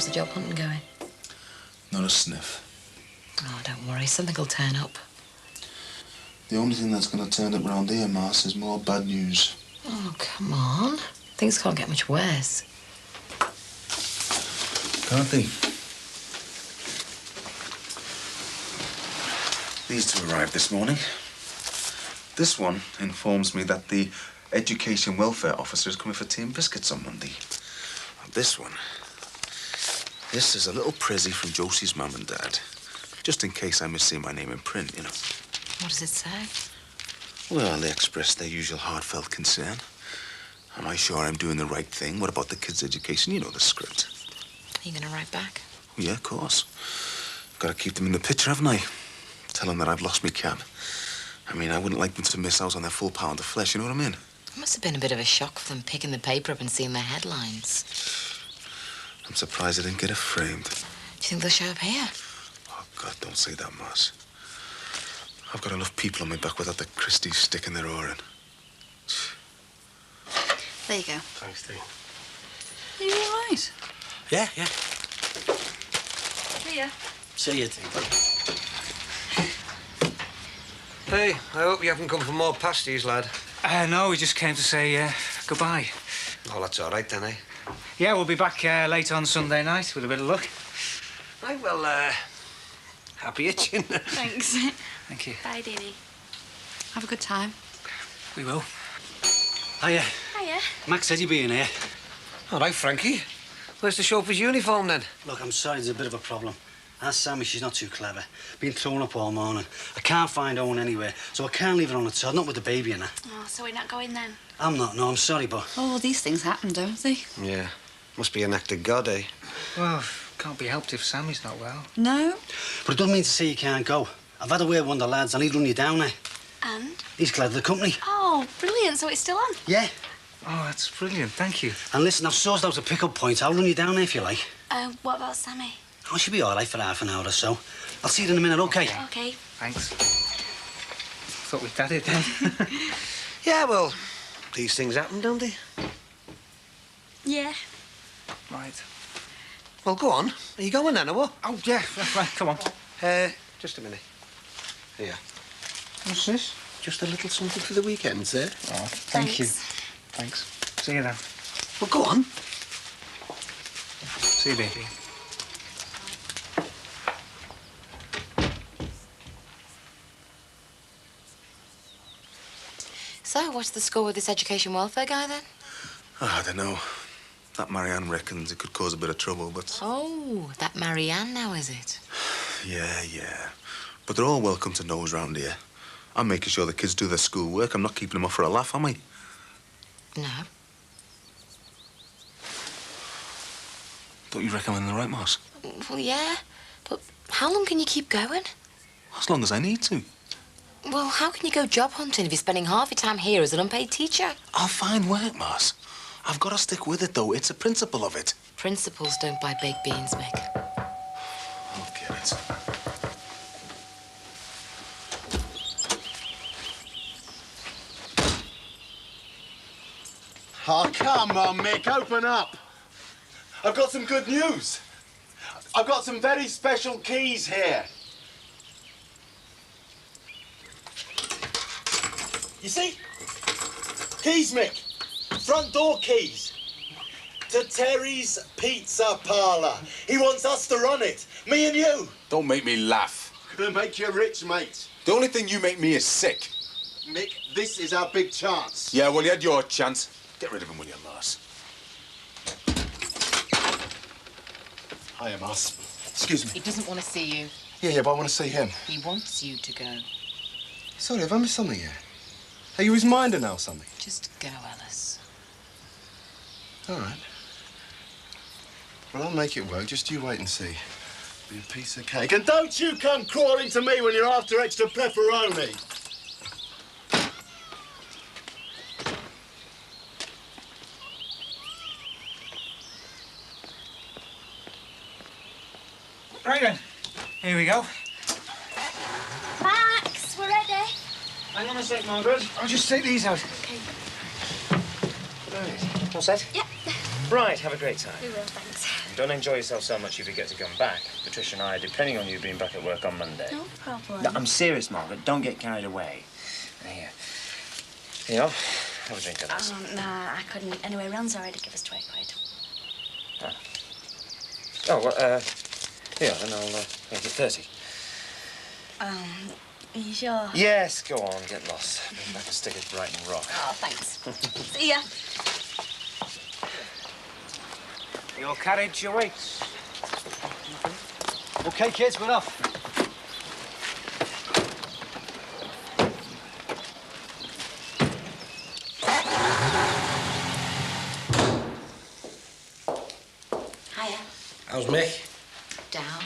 the job hunting going? Not a sniff. Oh, don't worry. Something will turn up. The only thing that's going to turn up round here, Mars, is more bad news. Oh, come on. Things can't get much worse. Can't they? These two arrived this morning. This one informs me that the education welfare officer is coming for tea and biscuits on Monday. And this is a little prezzy from Josie's mum and dad. Just in case I miss seeing my name in print, you know. What does it say? Well, they expressed their usual heartfelt concern. Am I sure I'm doing the right thing? What about the kids' education? You know the script. Are you going to write back? Yeah, of course. Got to keep them in the picture, haven't I? Tell them that I've lost my cab. I mean, I wouldn't like them to miss out on their full pound of flesh, you know what I mean? It must have been a bit of a shock for them picking the paper up and seeing the headlines. I'm surprised I didn't get it framed. Do you think they'll show up here? Oh, God, don't say that, Mars. I've got enough people on my back without the Christies sticking their oar in. There you go. Thanks, Dee. Are you all right? Yeah. See ya. See you, Dee. Hey, I hope you haven't come for more pasties, lad. No, we just came to say goodbye. Oh, that's all right then, eh? Yeah, we'll be back late on Sunday night with a bit of luck. Right, well, happy itching. Thanks. Thank you. Bye, Dee. Have a good time. We will. Hiya. Hiya. Max said you'd be in here. All right, Frankie. Where's the chauffeur's uniform, then? Look, I'm sorry, there's a bit of a problem. Ask Sammy, she's not too clever. Been thrown up all morning. I can't find Owen anywhere, so I can't leave her on the Todd, not with the baby in her. Oh, so we're not going then? I'm not, no, I'm sorry, but... Oh, well, these things happen, don't they? Yeah. Must be an act of God, eh? Well, can't be helped if Sammy's not well. No. But it doesn't mean to say you can't go. I've had a word with one of the lads, and he'd run you down there. And? He's glad of the company. Oh, brilliant. So it's still on? Yeah. Oh, that's brilliant. Thank you. And listen, I've sourced out a pick-up point. I'll run you down there if you like. What about Sammy? Oh, she'll be all right for half an hour or so. I'll see you in a minute, OK? OK. Thanks. Thought we'd done it then. Yeah, well, these things happen, don't they? Yeah. Right. Well, go on. Are you going then, or what? Oh, yeah. Right, come on. Just a minute. Here. What's this? Just a little something for the weekend, sir. Oh, thank you. Thanks. Thanks. See you then. Well, go on. See you, baby. So, what's the score with this education welfare guy, then? Oh, I don't know. That Marianne reckons it could cause a bit of trouble, but... Oh, that Marianne now, is it? Yeah. But they're all welcome to nose round here. I'm making sure the kids do their schoolwork. I'm not keeping them off for a laugh, am I? No. Don't you reckon I'm in the right, Moss? Well, yeah. But how long can you keep going? As long as I need to. Well, how can you go job hunting if you're spending half your time here as an unpaid teacher? I'll find work, Moss. I've got to stick with it, though. It's a principle of it. Principles don't buy baked beans, Mick. I'll get it. Oh, come on, Mick, open up. I've got some good news. I've got some very special keys here. You see? Keys, Mick. Front door keys. To Terry's Pizza Parlour. He wants us to run it. Me and you. Don't make me laugh. Gonna make you rich, mate. The only thing you make me is sick. Mick, this is our big chance. Yeah, well, you had your chance. Get rid of him, will you, Mars? Hiya, Mars. Excuse me. He doesn't want to see you. Yeah, but I want to see him. He wants you to go. Sorry, have I missed something here? Are you his minder now, something? Just go, Alice. All right. Well, I'll make it work. Just you wait and see. Be a piece of cake. And don't you come crawling to me when you're after extra pepperoni. Right then. Here we go. Max, we're ready. Hang on a sec, Margaret. I'll just take these out. OK. Right. All set? Yep. Right, have a great time. We will, thanks. don't enjoy yourself so much if you get to come back. Patricia and I are depending on you being back at work on Monday. No problem. No, I'm serious, Margaret. Don't get carried away. Here. You know, have a drink of this. Oh, nah, I couldn't. Anyway, Ron's already give us 20 quid. Ah. Oh, well, here, then I'll make it 30. Are you sure? Yes, go on, get lost. Bring back a stick of Brighton Rock. Oh, thanks. See ya. Your carriage awaits. OK, kids, we're off. Hiya. How's Mick? Down. I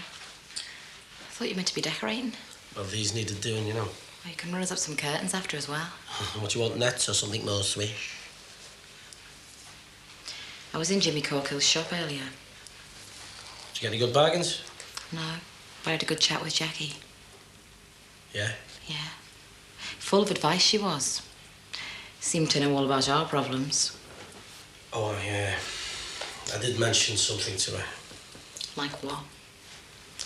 thought you meant to be decorating. Well, these needed doing, you know. Well, you can run us up some curtains after as well. What, you want, nets or something more swish? I was in Jimmy Corkill's shop earlier. Did you get any good bargains? No, but I had a good chat with Jackie. Yeah? Yeah. Full of advice she was. Seemed to know all about our problems. Oh, yeah. I did mention something to her. Like what?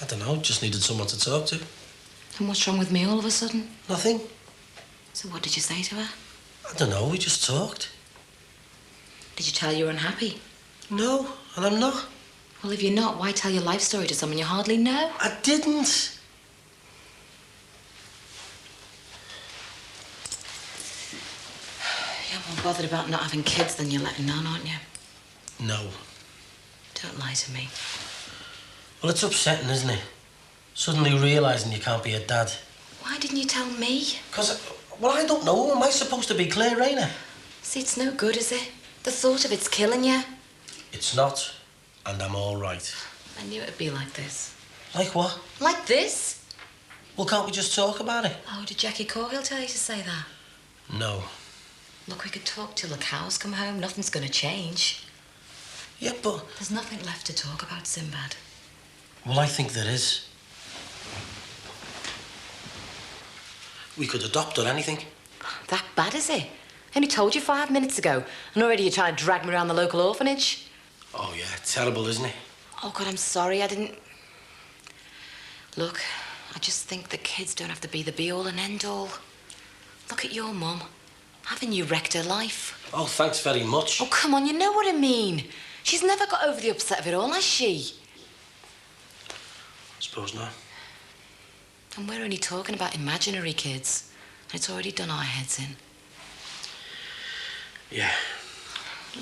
I don't know, just needed someone to talk to. And what's wrong with me all of a sudden? Nothing. So what did you say to her? I don't know, we just talked. Did you tell her you were unhappy? No, and I'm not. Well, if you're not, why tell your life story to someone you hardly know? I didn't. You're more bothered about not having kids than you're letting on, aren't you? No. Don't lie to me. Well, it's upsetting, isn't it? Suddenly realising you can't be a dad. Why didn't you tell me? Because, well, I don't know. Am I supposed to be clear, ain't I? See, it's no good, is it? The thought of it's killing you. It's not, and I'm all right. I knew it'd be like this. Like what? Like this? Well, can't we just talk about it? Oh, did Jackie Corhill tell you to say that? No. Look, we could talk till the cows come home. Nothing's going to change. Yeah, but... There's nothing left to talk about, Sinbad. Well, I think there is. We could adopt or anything. That bad, is it? I only told you 5 minutes ago, and already you're trying to drag me around the local orphanage. Oh, yeah, terrible, isn't it? Oh, God, I'm sorry, I didn't... Look, I just think that kids don't have to be the be-all and end-all. Look at your mum. Haven't you wrecked her life? Oh, thanks very much. Oh, come on, you know what I mean. She's never got over the upset of it all, has she? I suppose not. And we're only talking about imaginary kids. And it's already done our heads in. Yeah.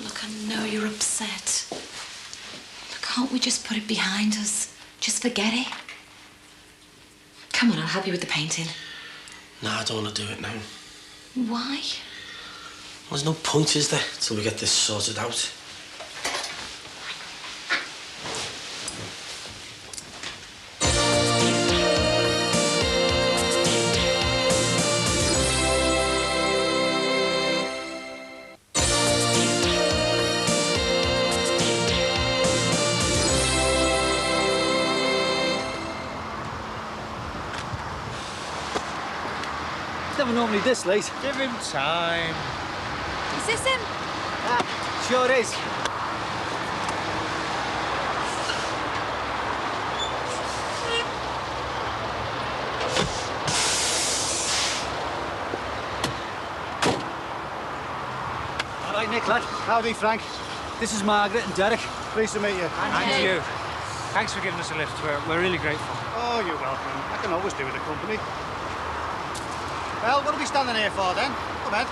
Look, I know you're upset. But can't we just put it behind us? Just forget it? Come on, I'll help you with the painting. No, I don't want to do it now. Why? Well, there's no point, is there, till we get this sorted out? It's never normally this late. Give him time. Is this him? Sure is. All right, Nick, lad. Howdy, Frank. This is Margaret and Derek. Pleased to meet you. And you. Thanks for giving us a lift. We're really grateful. Oh, you're welcome. I can always do with the company. Well, what are we standing here for, then? Come on.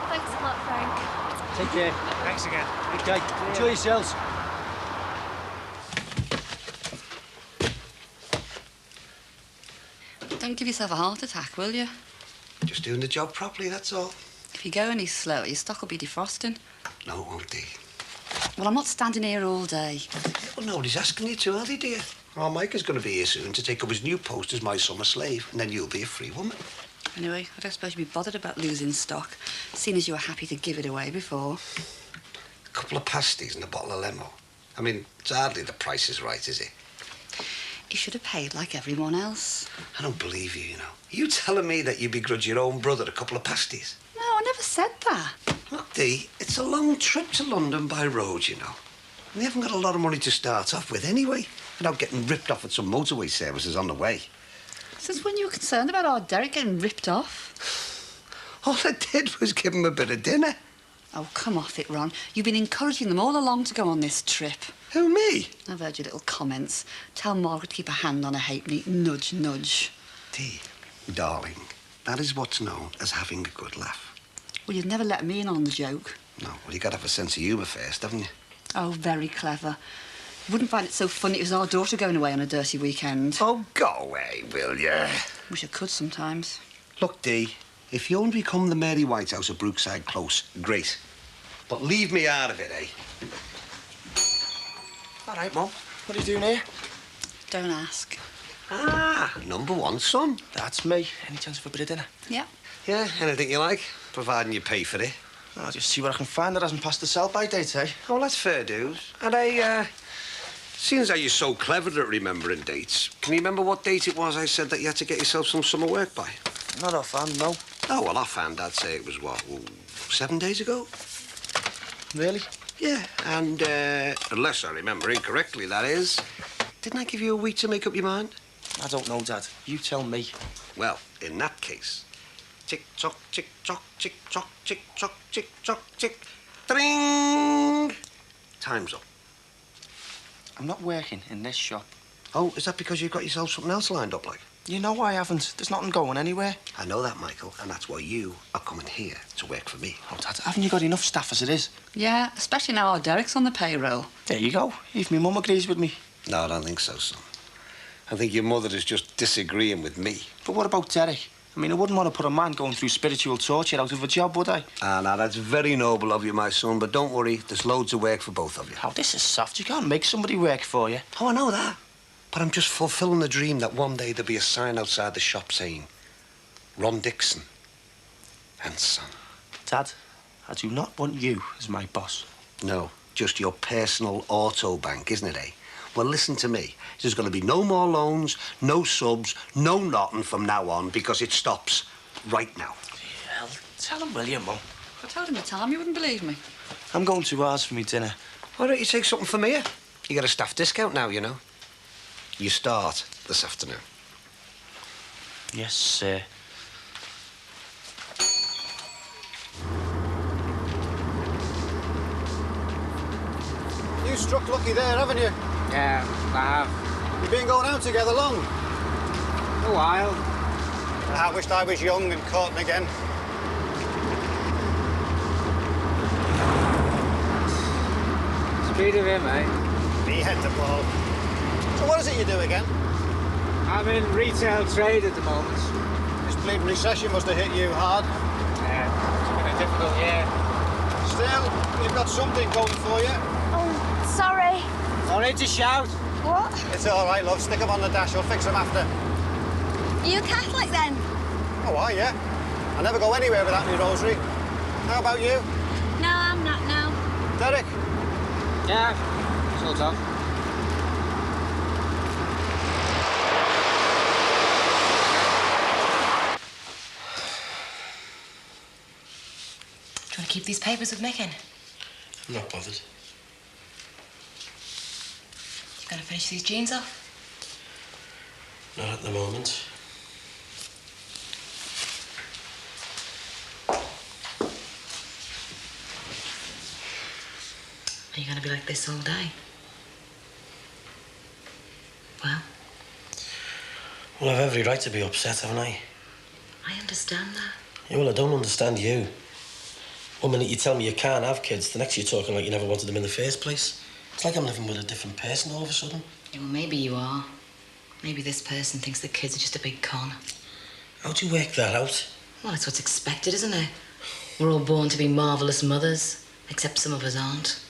Thanks a lot, Frank. Take care. Thanks again. Okay, enjoy yourselves. Don't give yourself a heart attack, will you? Just doing the job properly, that's all. If you go any slower, your stock will be defrosting. No, it won't be. Well, I'm not standing here all day. Well, nobody's asking you to, are they, dear? Our Mike is going to be here soon to take up his new post as my summer slave, and then you'll be a free woman. Anyway, I don't suppose you'd be bothered about losing stock, seeing as you were happy to give it away before. A couple of pasties and a bottle of limo. I mean, it's hardly the price is right, is it? You should have paid like everyone else. I don't believe you, you know. Are you telling me that you begrudge your own brother a couple of pasties? No, I never said that. Look, Dee, it's a long trip to London by road, you know. And they haven't got a lot of money to start off with anyway, without getting ripped off at some motorway services on the way. Since when you were concerned about our Derek getting ripped off? All I did was give him a bit of dinner. Oh, come off it, Ron. You've been encouraging them all along to go on this trip. Who, me? I've heard your little comments. Tell Margaret to keep a hand on her halfpenny. Nudge, nudge. Dee, darling, that is what's known as having a good laugh. Well, you've never let me in on the joke. No, well, you got to have a sense of humour first, haven't you? Oh, very clever. You wouldn't find it so funny it was our daughter going away on a dirty weekend. Oh, go away, will you? Wish I could sometimes. Look, Dee, if you want to become the Mary Whitehouse of Brookside Close, great. But leave me out of it, eh? All right, Mum. What are you doing here? Don't ask. Ah, number one, son. That's me. Any chance for a bit of dinner? Yeah. Yeah, anything you like, providing you pay for it. I'll just see what I can find that hasn't passed the sell-by date, eh? Oh, that's fair dues. And seeing as how you're so clever at remembering dates, can you remember what date it was I said that you had to get yourself some summer work by? Not offhand, no. Oh, well, offhand, I'd say it was, what, 7 days ago? Really? Yeah, and unless I remember incorrectly, that is. Didn't I give you a week to make up your mind? I don't know, Dad. You tell me. Well, in that case, tick-tock, tick-tock, tick-tock, tick-tock, tick-tock, tick. Dring! Time's up. I'm not working in this shop. Oh, is that because you've got yourself something else lined up, like? You know I haven't. There's nothing going anywhere. I know that, Michael, and that's why you are coming here to work for me. Oh, Dad, haven't you got enough staff as it is? Yeah, especially now our Derek's on the payroll. There you go. If my mum agrees with me. No, I don't think so, son. I think your mother is just disagreeing with me. But what about Derek? I mean, I wouldn't want to put a man going through spiritual torture out of a job, would I? Ah, now, that's very noble of you, my son, but don't worry, there's loads of work for both of you. Oh, this is soft. You can't make somebody work for you. Oh, I know that. But I'm just fulfilling the dream that one day there'll be a sign outside the shop saying, Ron Dixon and Son. Dad, I do not want you as my boss. No, just your personal auto bank, isn't it, eh? Well, listen to me. There's going to be no more loans, no subs, no nothing from now on because it stops right now. Hell, tell him, will you, Mum? If I told him the time, you wouldn't believe me. I'm going to ours for me dinner. Why don't you take something from here? You get a staff discount now, you know. You start this afternoon. Yes, sir. You struck lucky there, haven't you? Yeah, I have. You've been going out together long. A while. I wished I was young and caught me again. Speed of him, eh? Me head to ball. So what is it you do again? I'm in retail trade at the moment. This bleeding recession must have hit you hard. Yeah, it's been a difficult year. Still, you've got something going for you. Oh, sorry. No need to shout. What? It's all right, love. Stick 'em on the dash. I'll fix 'em after. Are you a Catholic then? Oh, are you? I never go anywhere without my rosary. How about you? No, I'm not now. Derek? Yeah, sort of. Do you want to keep these papers with Megan? I'm not bothered. You gonna finish these jeans off? Not at the moment. Are you gonna be like this all day? Well? Well, I've every right to be upset, haven't I? I understand that. Yeah, well, I don't understand you. One minute you tell me you can't have kids, the next you're talking like you never wanted them in the first place. It's like I'm living with a different person all of a sudden. Yeah, well, maybe you are. Maybe this person thinks the kids are just a big con. How do you work that out? Well, it's what's expected, isn't it? We're all born to be marvellous mothers, except some of us aren't.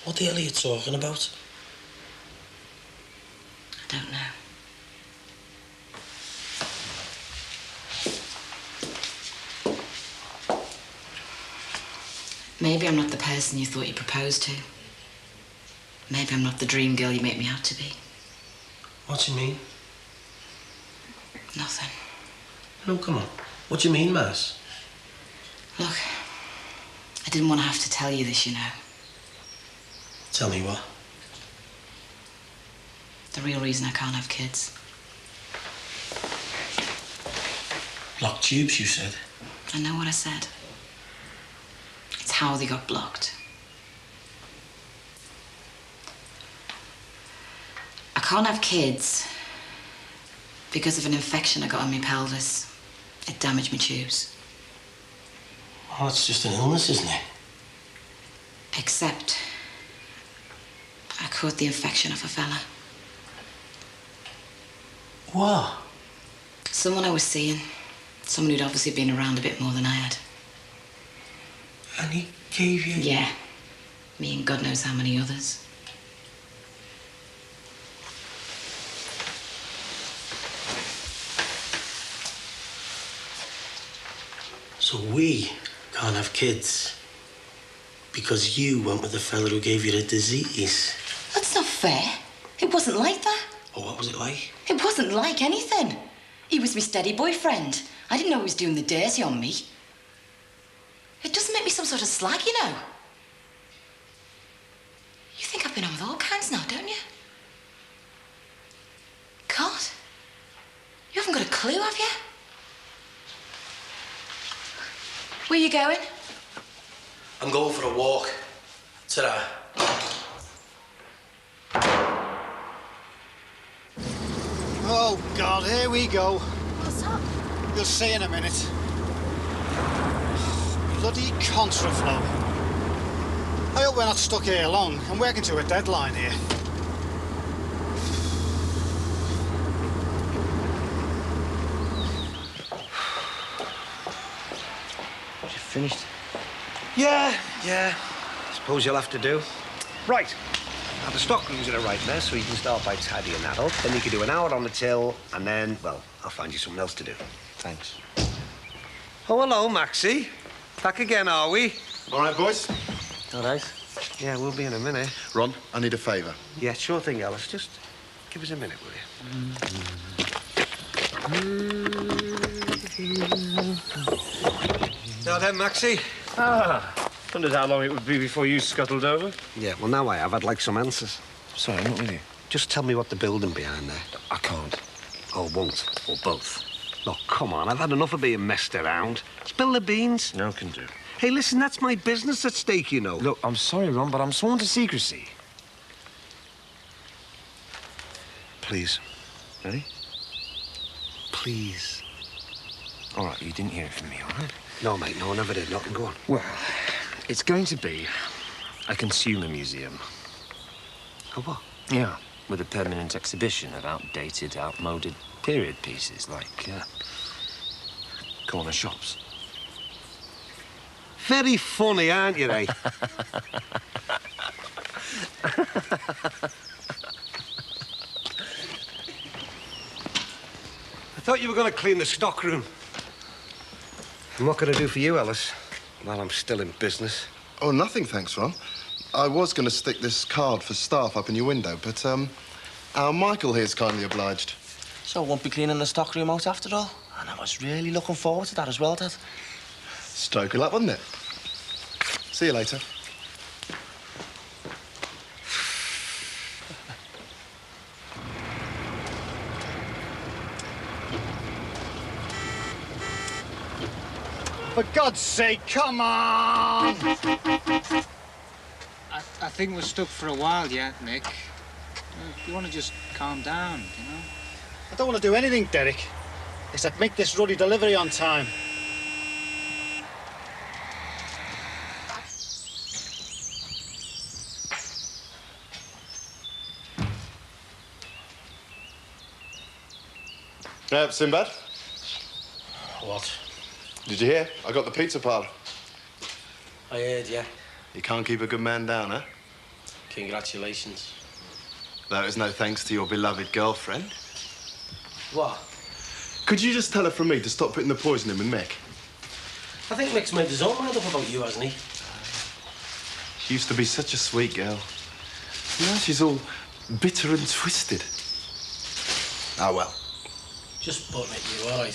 What the hell are you talking about? I don't know. Maybe I'm not the person you thought you proposed to. Maybe I'm not the dream girl you make me out to be. What do you mean? Nothing. No, come on. What do you mean, Mass? Look, I didn't want to have to tell you this, you know. Tell me what? The real reason I can't have kids. Blocked tubes, you said. I know what I said. It's how they got blocked. I can't have kids because of an infection I got on my pelvis. It damaged my tubes. Oh, it's just an illness, isn't it? Except I caught the infection off a fella. What? Someone I was seeing. Someone who'd obviously been around a bit more than I had. And he gave you... Yeah. Me and God knows how many others. So we can't have kids because you went with the fella who gave you the disease. That's not fair. It wasn't like that. Oh, what was it like? It wasn't like anything. He was my steady boyfriend. I didn't know he was doing the dirty on me. It doesn't make me some sort of slag, you know. You think I've been on with all kinds now, don't you? God, you haven't got a clue, have you? Where you going? I'm going for a walk. Ta-ra. Oh, God, here we go. What's up? You'll see in a minute. Bloody contraflow. I hope we're not stuck here long. I'm working to a deadline here. You finished? Yeah. Suppose you'll have to do. Right. Now, the stockroom's in a right mess, so you can start by tidying that up. Then you can do an hour on the till, and then, well, I'll find you something else to do. Thanks. Oh, hello, Maxie. Back again, are we? All right, boys? All right. Yeah, we'll be in a minute. Ron, I need a favour. Yeah, sure thing, Alice. Just give us a minute, will you? Now then, Maxie. Wondered how long it would be before you scuttled over. Yeah, well, now I have. I'd like some answers. Sorry, I'm not with you. Just tell me what the building behind there. I can't. Or won't. Or both. Look, come on. I've had enough of being messed around. Spill the beans. No can do. Hey, listen, that's my business at stake, you know. Look, I'm sorry, Ron, but I'm sworn to secrecy. Please. Ready? Please. All right, you didn't hear it from me, all right? No, mate, no, I never did. Nothing. Go on. Well, it's going to be a consumer museum. A what? Yeah, with a permanent exhibition of outdated, outmoded period pieces like corner shops. Very funny, aren't you, eh? I thought you were going to clean the stockroom. And what can I do for you, Alice? While I'm still in business. Oh, nothing, thanks, Ron. I was going to stick this card for staff up in your window, but, our Michael here's kindly obliged. So I won't be cleaning the stockroom out after all? And I was really looking forward to that as well, Dad. Stroke of luck, wasn't it? See you later. For God's sake, come on! I think we're stuck for a while yet, Nick. You want to just calm down, you know? I don't want to do anything, Derek, except make this ruddy delivery on time. Sinbad? What? Did you hear? I got the pizza parlour. I heard, yeah. You can't keep a good man down, huh? Congratulations. That is no thanks to your beloved girlfriend. What? Could you just tell her from me to stop putting the poison in with Mick? I think Mick's made his own mind up about you, hasn't he? She used to be such a sweet girl. Now she's all bitter and twisted. Ah, well. Just putting it you, all right.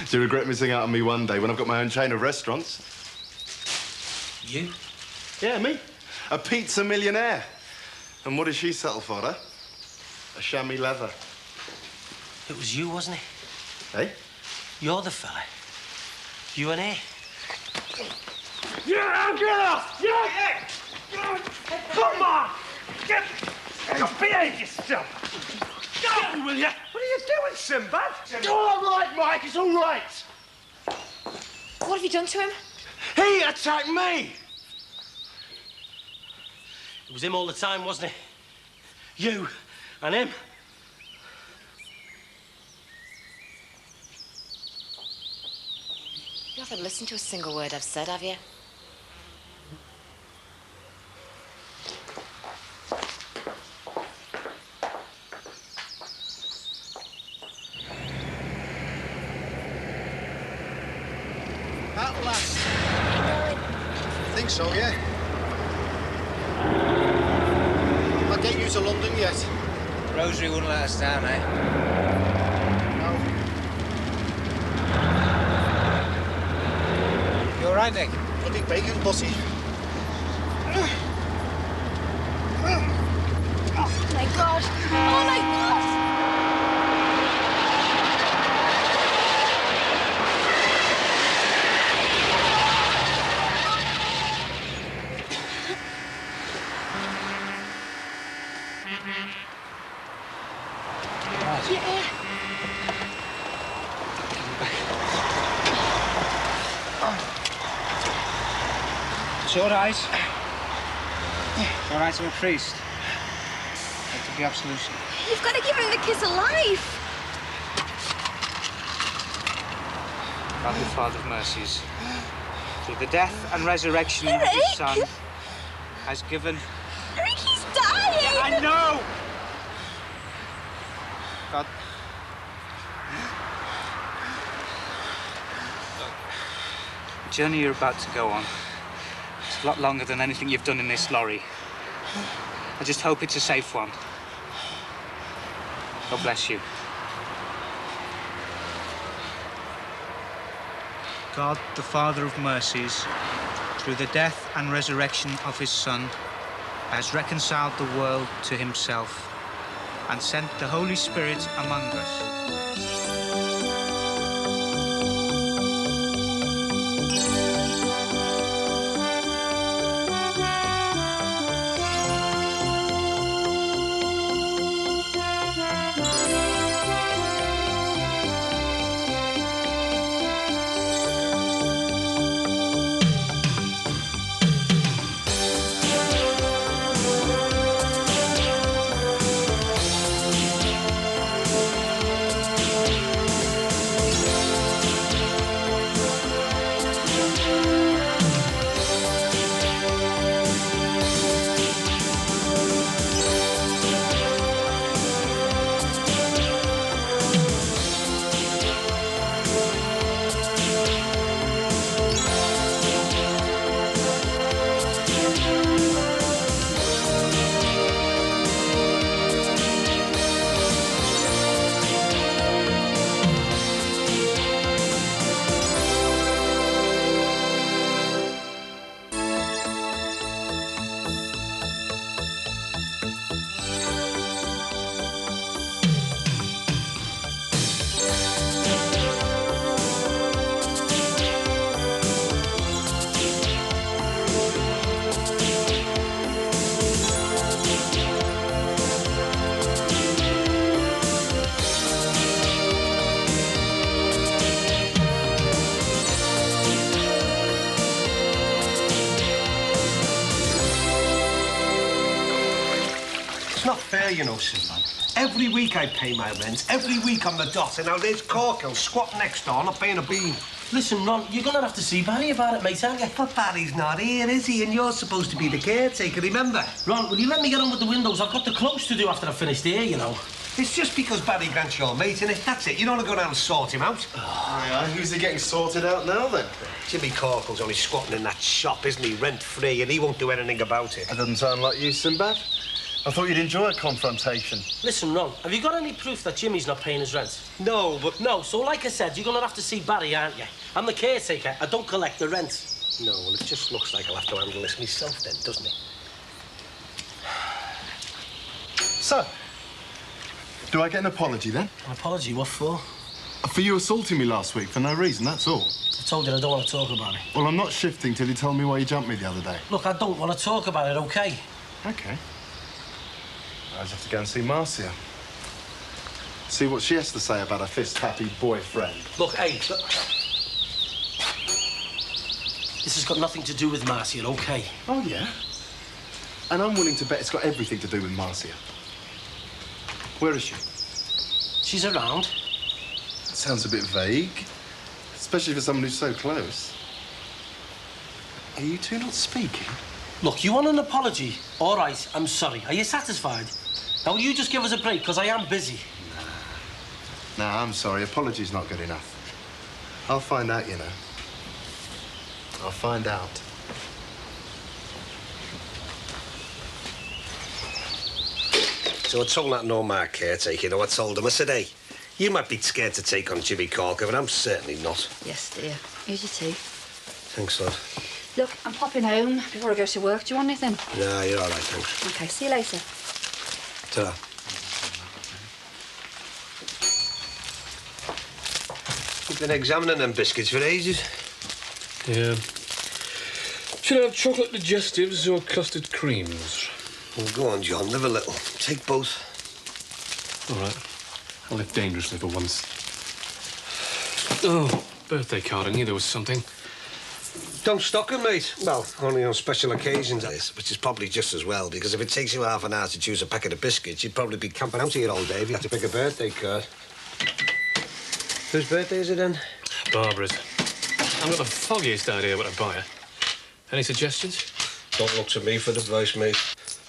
She'll regret missing out on me one day when I've got my own chain of restaurants. You? Yeah, me. A pizza millionaire. And what did she settle for, huh? A chamois leather. It was you, wasn't it? Hey? You're the fella. You and her. Yeah, get off! Yeah! Come on! Get... Behave yourself! Get me, will you? What are you doing, Sinbad? All right, Mike, it's all right. What have you done to him? He attacked me! It was him all the time, wasn't it? You and him. You haven't listened to a single word I've said, have you? At last. I think so, yeah. I'll get you to London yet. Rosary wouldn't let us down, eh? No. You all right, Nick? Bloody bacon pussy. Oh, my God. Oh, my God. It's all right. It's all right, I'm a priest. I took the absolution. You've got to give him the kiss of life. God the Father of mercies, through the death and resurrection of his Son, has given... Eric, he's dying! Yeah, I know! God... The journey you're about to go on is a lot longer than anything you've done in this lorry. I just hope it's a safe one. God bless you. God, the Father of mercies, through the death and resurrection of his Son, has reconciled the world to himself and sent the Holy Spirit among us. It's not fair, you know, Sinbad. Every week I pay my rent, every week on the dot, and now there's Corkhill squatting next door, not paying a bean. Listen, Ron, you're gonna have to see Barry about it, mate, aren't you? But Barry's not here, is he? And you're supposed to be the caretaker, remember? Ron, will you let me get on with the windows? I've got the clothes to do after I've finished here, you know. It's just because Barry Grant's your mate, innit? That's it. You don't want to go down and sort him out. Who's he getting sorted out now, then? Jimmy Corkill's only squatting in that shop, isn't he? Rent-free, and he won't do anything about it. That doesn't sound like you, Sinbad. I thought you'd enjoy a confrontation. Listen, Ron, have you got any proof that Jimmy's not paying his rent? No, but... No, so like I said, you're gonna have to see Barry, aren't you? I'm the caretaker. I don't collect the rent. No, well, it just looks like I'll have to handle this myself then, doesn't it? So, do I get an apology then? An apology? What for? For you assaulting me last week for no reason, that's all. I told you I don't want to talk about it. Well, I'm not shifting till you tell me why you jumped me the other day. Look, I don't want to talk about it, OK? OK. I just have to go and see Marcia. See what she has to say about her fist-happy boyfriend. Look, hey, look. This has got nothing to do with Marcia, OK? Oh, yeah? And I'm willing to bet it's got everything to do with Marcia. Where is she? She's around. That sounds a bit vague, especially for someone who's so close. Are you two not speaking? Look, you want an apology? All right, I'm sorry. Are you satisfied? Now, will you just give us a break, because I am busy? Nah, I'm sorry. Apology's not good enough. I'll find out, you know. I'll find out. So I told that Norma caretaker, you know, I told him, I said, hey, you might be scared to take on Jimmy Corker, but I'm certainly not. Yes, dear. Here's your tea. Thanks, lad. Look, I'm popping home before I go to work. Do you want anything? No, you're all right, thanks. OK, see you later. Ta-ra. You've been examining them biscuits for ages. Yeah. Should I have chocolate digestives or custard creams? Well, go on, John, live a little. Take both. All right. I'll live dangerously for once. Oh, birthday card. I knew there was something. Don't stock 'em, mate. Well, only on special occasions, that is, which is probably just as well, because if it takes you half an hour to choose a packet of biscuits, you'd probably be camping out here all day if you had to pick a birthday card. Whose birthday is it, then? Barbara's. I've got the foggiest idea what to buy her. Any suggestions? Don't look to me for advice, mate.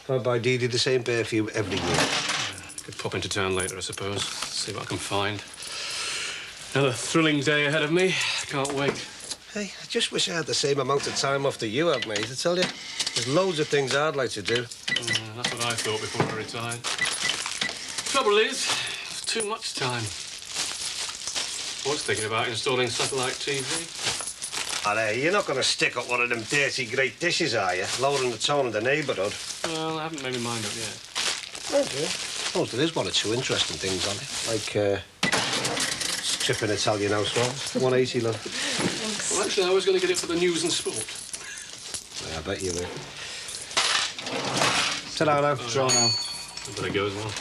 I buy Dee Dee the same perfume every year. Could pop into town later, I suppose. See what I can find. Another thrilling day ahead of me. Can't wait. Hey, I just wish I had the same amount of time off that you have, mate, I tell you. There's loads of things I'd like to do. That's what I thought before I retired. Trouble is, it's too much time. I was thinking about installing satellite TV. Hey, you're not going to stick up one of them dirty great dishes, are you? Lowering the tone of the neighbourhood. Well, I haven't made my mind up yet. Oh, dear. Oh, there is one or two interesting things on it. Like, stripping Italian housewives. 180, love. Well, actually, I was going to get it for the news and sport. Yeah, I bet you will. Ta-da now. Draw now. I better go as well.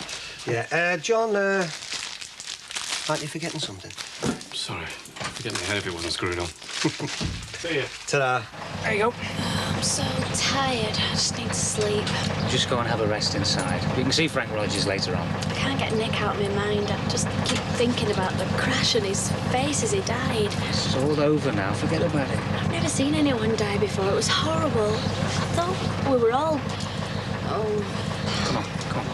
Yeah, John, aren't you forgetting something? Sorry. I'm getting my head everyone's screwed on. See ya. Ta-da. There you go. I'm so tired. I just need to sleep. Just go and have a rest inside. You can see Frank Rogers later on. I can't get Nick out of my mind. I just keep thinking about the crash on his face as he died. It's all over now. Forget about it. I've never seen anyone die before. It was horrible. I thought we were all... Oh... Come on, come on.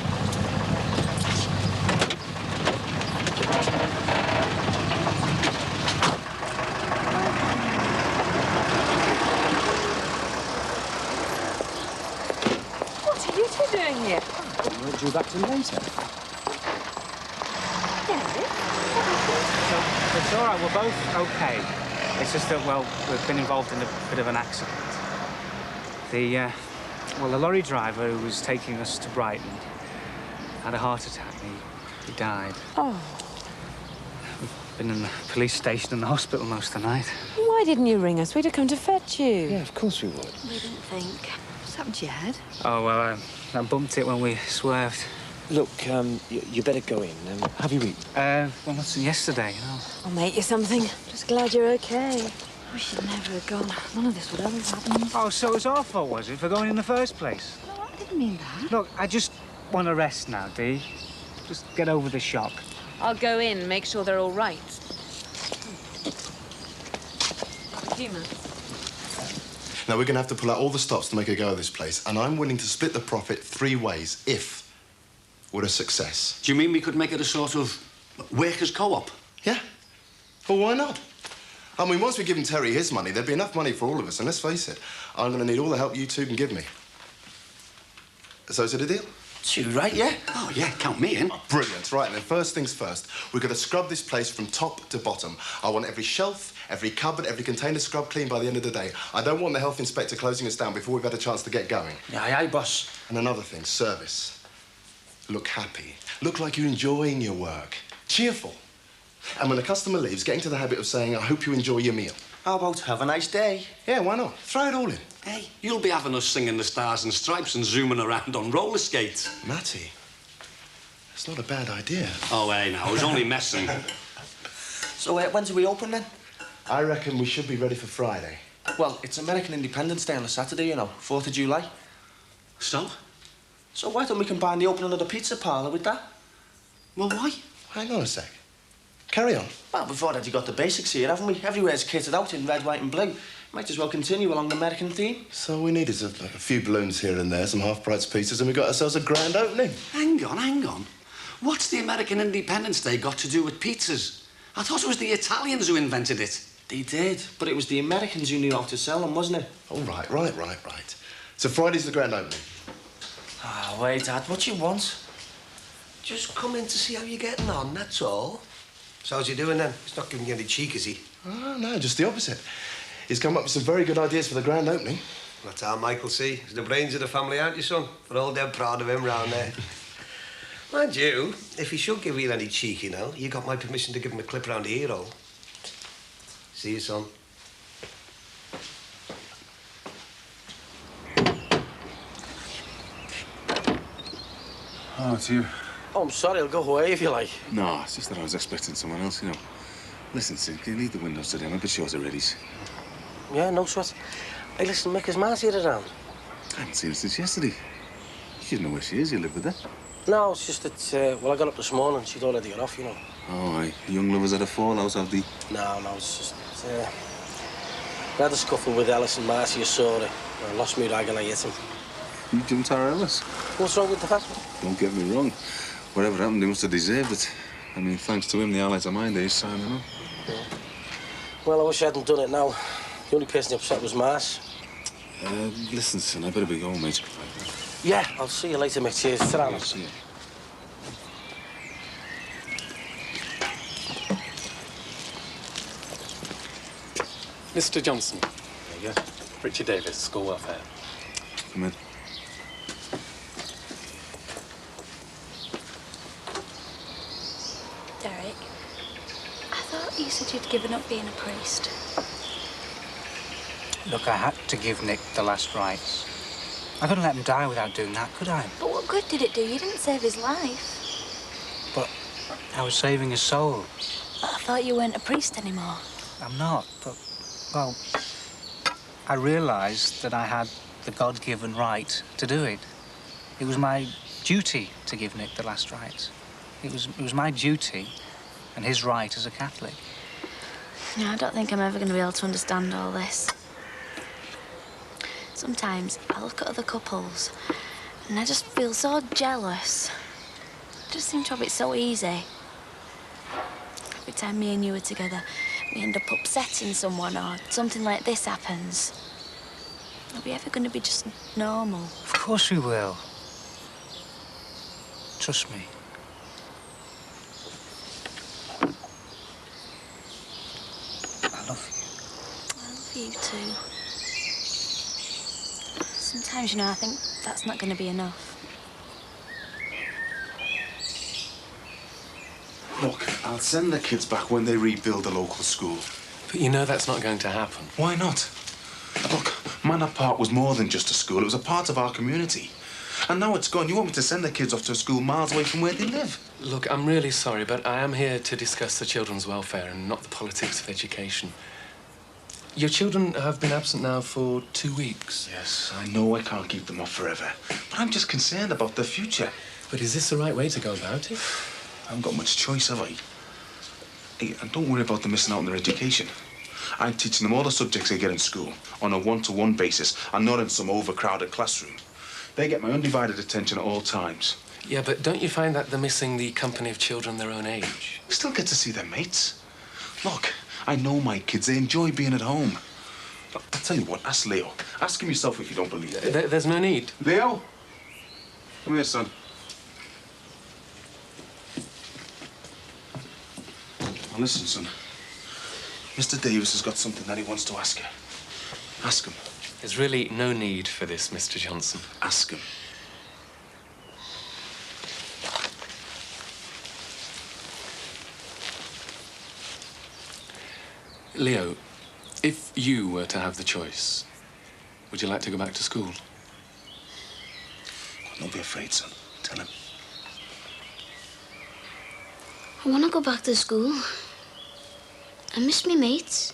What are you two doing here? We'll do back to later. So, it's all right. We're both okay. It's just that, well, we've been involved in a bit of an accident. The lorry driver who was taking us to Brighton had a heart attack. He died. Oh. We've been in the police station and the hospital most of the night. Why didn't you ring us? We'd have come to fetch you. Yeah, of course we would. We didn't think. What's happened to your head? Oh, well, I bumped it when we swerved. Look, you better go in. Have you eaten? Well, that's yesterday, you know. I'll make you something. Just glad you're okay. We should never have gone. None of this would ever happen. Oh, so it was our fault, was it, for going in the first place? No, I didn't mean that. Look, I just want to rest now, Dee. Just get over the shock. I'll go in and make sure they're all right. Now, we're going to have to pull out all the stops to make a go of this place, and I'm willing to split the profit 3 ways if we're a success. Do you mean we could make it a sort of workers' co-op? Yeah. Well, why not? I mean, once we've given Terry his money, there'd be enough money for all of us, and let's face it, I'm going to need all the help you two can give me. So is it a deal? It's you, right, yeah? Oh, yeah, count me in. Oh, brilliant. Right, then, first things first. We're going to scrub this place from top to bottom. I want every shelf, every cupboard, every container scrubbed clean by the end of the day. I don't want the health inspector closing us down before we've had a chance to get going. Aye, aye, boss. And another thing, service. Look happy. Look like you're enjoying your work. Cheerful. And when a customer leaves, get into the habit of saying, I hope you enjoy your meal. How about have a nice day? Yeah, why not? Throw it all in. Hey, you'll be having us singing the Stars and Stripes and zooming around on roller skates. Matty, that's not a bad idea. Oh, hey, now, I was only messing. So, when do we open, then? I reckon we should be ready for Friday. Well, it's American Independence Day on a Saturday, you know, 4th of July. So? So why don't we combine the opening of the pizza parlour with that? Well, why? Hang on a sec. Carry on. Well, we've already got the basics here, haven't we? Everywhere's kitted out in red, white and blue. Might as well continue along the American theme. So we need is a few balloons here and there, some half-price pizzas, and we got ourselves a grand opening. Hang on. What's the American Independence Day got to do with pizzas? I thought it was the Italians who invented it. They did, but it was the Americans who knew how to sell them, wasn't it? Oh, right. So Friday's the grand opening. Ah, wait, Dad, what you want? Just come in to see how you're getting on, that's all. So how's he doing then? He's not giving you any cheek, is he? Oh, no, just the opposite. He's come up with some very good ideas for the grand opening. That's how Michael see. He's the brains of the family, aren't you, son? We're all dead proud of him round there. Mind you, if he should give you any cheek, you know, you got my permission to give him a clip round the ear hole. See you, son. Oh, it's you. Oh, I'm sorry, I'll go away if you like. No, it's just that I was expecting someone else, you know. Listen, Sid, can you leave the windows today? I'm a bit short of readies. Yeah, no sweat. Hey, listen, Mick, is Marcy around? I haven't seen her since yesterday. You should know where she is. You live with her. No, it's just that, well, I got up this morning. She'd already got off, you know. Oh, aye. Young lovers had a fallout, have they? No, it's just... I had a scuffle with Ellis and Marcy, I saw it. I lost me rag and I hit him. You jumped Tara Ellis? What's wrong with the fat? Don't get me wrong. Whatever happened, he must have deserved it. I mean, thanks to him, the highlight of my day is signing up. Yeah. Well, I wish I hadn't done it now. The only person upset was Mars. Listen, son, I better be going, mate. Yeah, I'll see you later, mate. Cheers. Ta-ra. I'll see you. Mr. Johnson. There you go. Richard Davis, School Welfare. Come in. Derek, I thought you said you'd given up being a priest. Look, I had to give Nick the last rites. I couldn't let him die without doing that, could I? But what good did it do? You didn't save his life. But I was saving his soul. But I thought you weren't a priest anymore. I'm not, but, well, I realised that I had the God-given right to do it. It was my duty to give Nick the last rites. It was my duty and his right as a Catholic. No, I don't think I'm ever going to be able to understand all this. Sometimes I look at other couples and I just feel so jealous. It just seems to have it so easy. Every time me and you are together, we end up upsetting someone or something like this happens. Are we ever going to be just normal? Of course we will. Trust me. I love you. I love you too. Sometimes, you know, I think that's not going to be enough. Look, I'll send the kids back when they rebuild the local school. But you know that's not going to happen. Why not? Look, Manor Park was more than just a school. It was a part of our community. And now it's gone. You want me to send the kids off to a school miles away from where they live? Look, I'm really sorry, but I am here to discuss the children's welfare and not the politics of education. Your children have been absent now for 2 weeks. Yes, I know I can't keep them off forever. But I'm just concerned about their future. But is this the right way to go about it? I haven't got much choice, have I? Hey, and don't worry about them missing out on their education. I'm teaching them all the subjects they get in school on a one-to-one basis and not in some overcrowded classroom. They get my undivided attention at all times. Yeah, but don't you find that they're missing the company of children their own age? They still get to see their mates. Look, I know my kids. They enjoy being at home. Look, I'll tell you what, ask Leo. Ask him yourself if you don't believe it. There's no need. Leo? Come here, son. Now listen, son. Mr. Davis has got something that he wants to ask you. Ask him. There's really no need for this, Mr. Johnson. Ask him. Leo, if you were to have the choice, would you like to go back to school? Don't be afraid, son. Tell him. I want to go back to school. I miss me mates.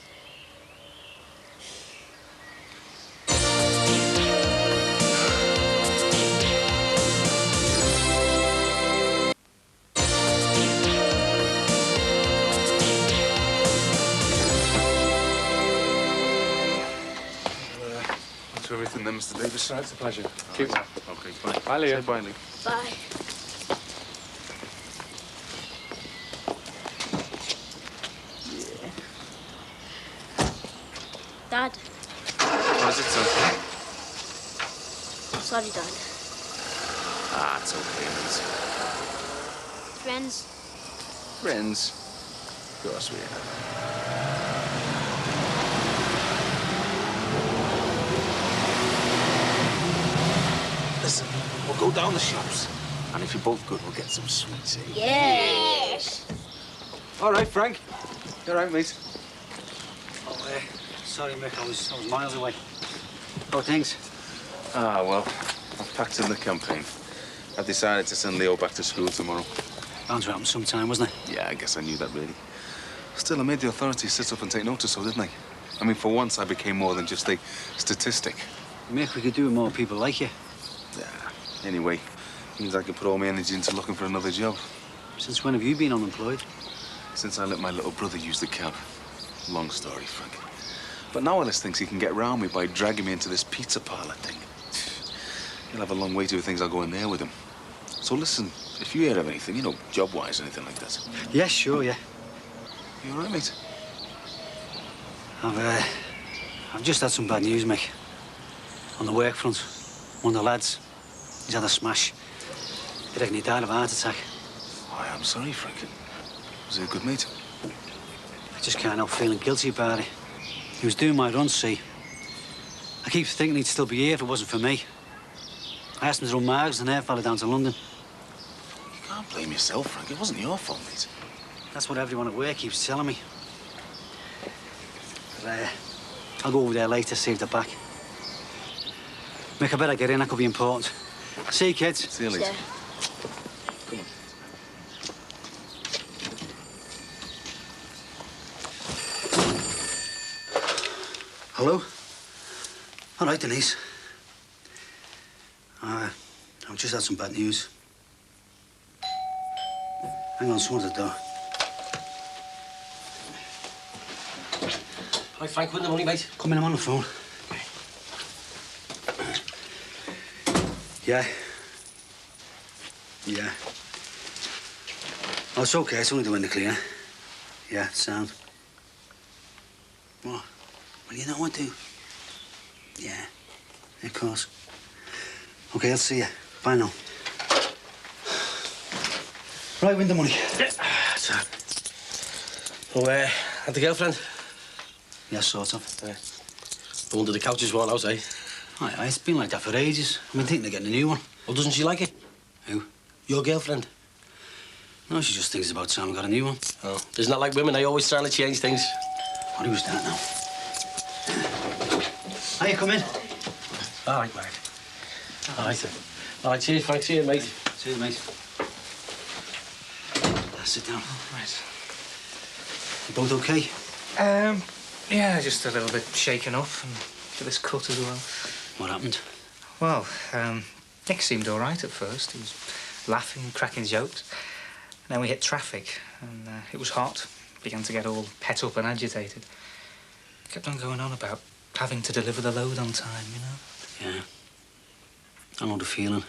To everything then, Mr. Davis. It's a pleasure. Keep well. Okay, bye. Bye, Leo. Say bye, Lee. Bye. Dad. What is it, son? Sorry, Dad. Ah, it's okay, mate. Friends. Friends? Of course we are. Listen, we'll go down the shops. And if you're both good, we'll get some sweets, eh? Yes. All right, Frank. You all right, mate? Oh, sorry, Mick. I was miles away. Oh, thanks. Ah, well, I've packed in the campaign. I've decided to send Leo back to school tomorrow. Bound to happen sometime, wasn't it? Yeah, I guess I knew that, really. Still, I made the authorities sit up and take notice of, didn't I? I mean, for once, I became more than just a statistic. Mick, we could do with more people like you. Yeah. Anyway, means I can put all my energy into looking for another job. Since when have you been unemployed? Since I let my little brother use the cab. Long story, Frank. But now Ellis thinks he can get round me by dragging me into this pizza parlor thing. He'll have a long way to do things I'll go in there with him. So listen, if you hear of anything, you know, job-wise, anything like that. Yeah, sure, yeah. You all right, mate? I've just had some bad news, Mick. On the work front, one of the lads, he's had a smash. I reckon he died of a heart attack. Oh, I'm sorry, Frank. Was he a good mate? I just can't help feeling guilty about it. He was doing my run, see. I keep thinking he'd still be here if it wasn't for me. I asked him to run Margs and air fella down to London. You can't blame yourself, Frank. It wasn't your fault, mate. That's what everyone at work keeps telling me. But, I'll go over there later, see if they're back. Mick, I better get in. That could be important. See you, kids. See you later. Yeah. Come on. Hello? All right, Denise. I've just had some bad news. Hang on, someone's at the door. Hi, Frank, with the money, mate. Come in, I'm on the phone. Yeah. Yeah. Oh, it's okay. It's only the window cleaner. Yeah, sound. What? Well, you know what, do? Yeah, of course. Okay, I'll see you. Bye now. Right, win the money. Oh, had the girlfriend? Yeah, sort of. No wonder the couch is worn out, eh? Aye, it's been like that for ages. I've been thinking of getting a new one. Well, doesn't she like it? Who? Your girlfriend? No, she just thinks it's about time I got a new one. Oh, isn't that like women? They always trying to change things. What was that now? Hiya, come in. All right, mate. All right, then. All right, cheers, Frank. See you, mate. See you, mate. Sit down. Right. You both okay? Yeah, just a little bit shaken up and for this cut as well. What happened? Well, Nick seemed all right at first. He was laughing, cracking jokes. And then we hit traffic, and it was hot. Began to get all pet up and agitated. Kept on going on about having to deliver the load on time, you know? Yeah. I know the feeling.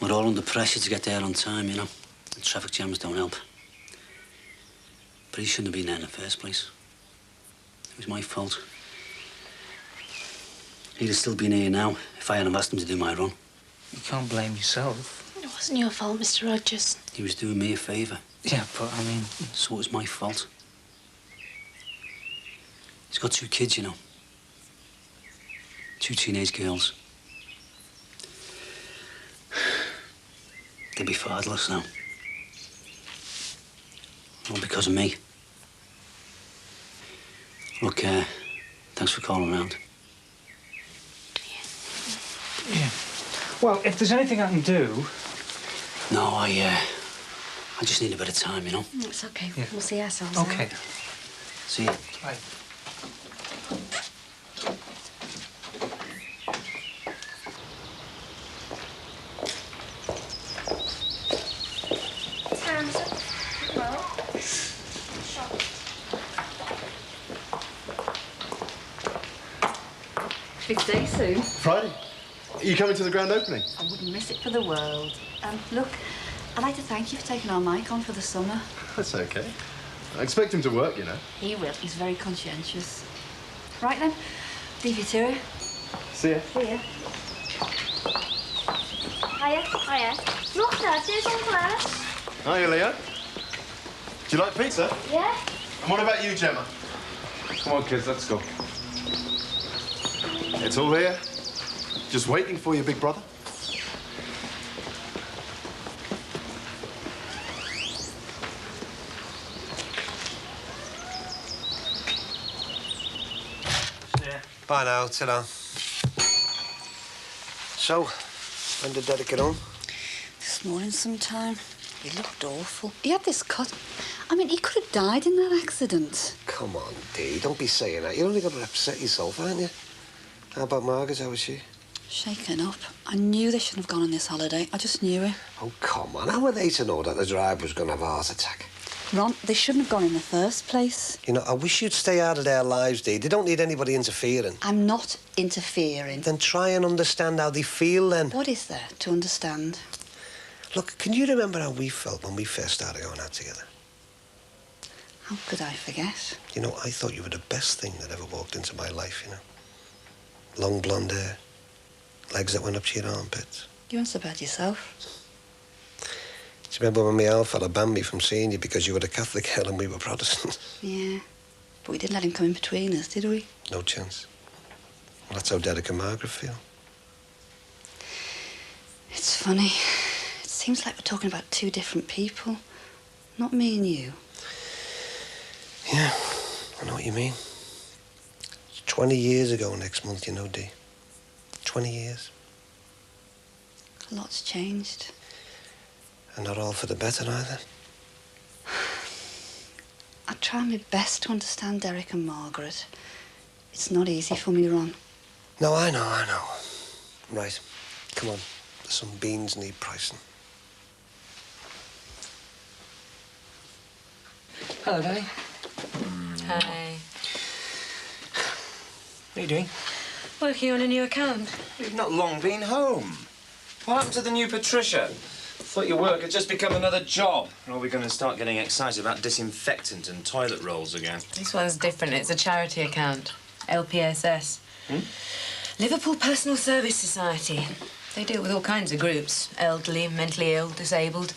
We're all under pressure to get there on time, you know. And traffic jams don't help. But he shouldn't have been there in the first place. It was my fault. He'd have still been here now if I hadn't asked him to do my run. You can't blame yourself. It wasn't your fault, Mr. Rogers. He was doing me a favour. Yeah, but I mean... So it was my fault. He's got 2 kids, you know. 2 teenage girls. They'll be fatherless now. All because of me. Look, thanks for calling round. Yeah. Well, if there's anything I can do... No, I just need a bit of time, you know? It's okay. Yeah. We'll see ourselves OK. out. See you. Bye. Big day soon. Friday. Are you coming to the grand opening? I wouldn't miss it for the world. Look, I'd like to thank you for taking our Mike on for the summer. That's okay. I expect him to work, you know. He will. He's very conscientious. Right then, leave you to it. See ya. See ya. Hiya. Look, Dad, there's Uncle Claire. Hiya, Leo. Do you like pizza? Yeah? And what about you, Gemma? Come on, kids, let's go. It's all here. Just waiting for you, big brother. Yeah. Bye now, ta-ra. So, when did Derek get home? This morning sometime. He looked awful. He had this cut. I mean, he could have died in that accident. Come on, Dee, don't be saying that. You're only going to upset yourself, aren't you? How about Margaret? How was she? Shaken up. I knew they shouldn't have gone on this holiday. I just knew it. Oh, come on. How were they to know that the driver was going to have a heart attack? Ron, they shouldn't have gone in the first place. You know, I wish you'd stay out of their lives, Dee. They don't need anybody interfering. I'm not interfering. Then try and understand how they feel, then. What is there to understand? Look, can you remember how we felt when we first started going out together? How could I forget? You know, I thought you were the best thing that ever walked into my life, you know. Long blonde hair, legs that went up to your armpits. You weren't so bad yourself. Do you remember when my old fella banned me from seeing you because you were a Catholic girl and we were Protestant? Yeah. But we didn't let him come in between us, did we? No chance. Well, that's how Derek and Margaret feel. It's funny. It seems like we're talking about two different people. Not me and you. Yeah, I know what you mean. It's 20 years ago next month, you know, Dee. 20 years. A lot's changed. And not all for the better, either. I try my best to understand Derek and Margaret. It's not easy for me, Ron. No, I know. Right, come on. Some beans need pricing. Hello, Danny. Hi. What are you doing? Working on a new account. You've not long been home. What happened to the new Patricia? Thought your work had just become another job. Or are we going to start getting excited about disinfectant and toilet rolls again? This one's different. It's a charity account. LPSS. Liverpool Personal Service Society. They deal with all kinds of groups. Elderly, mentally ill, disabled.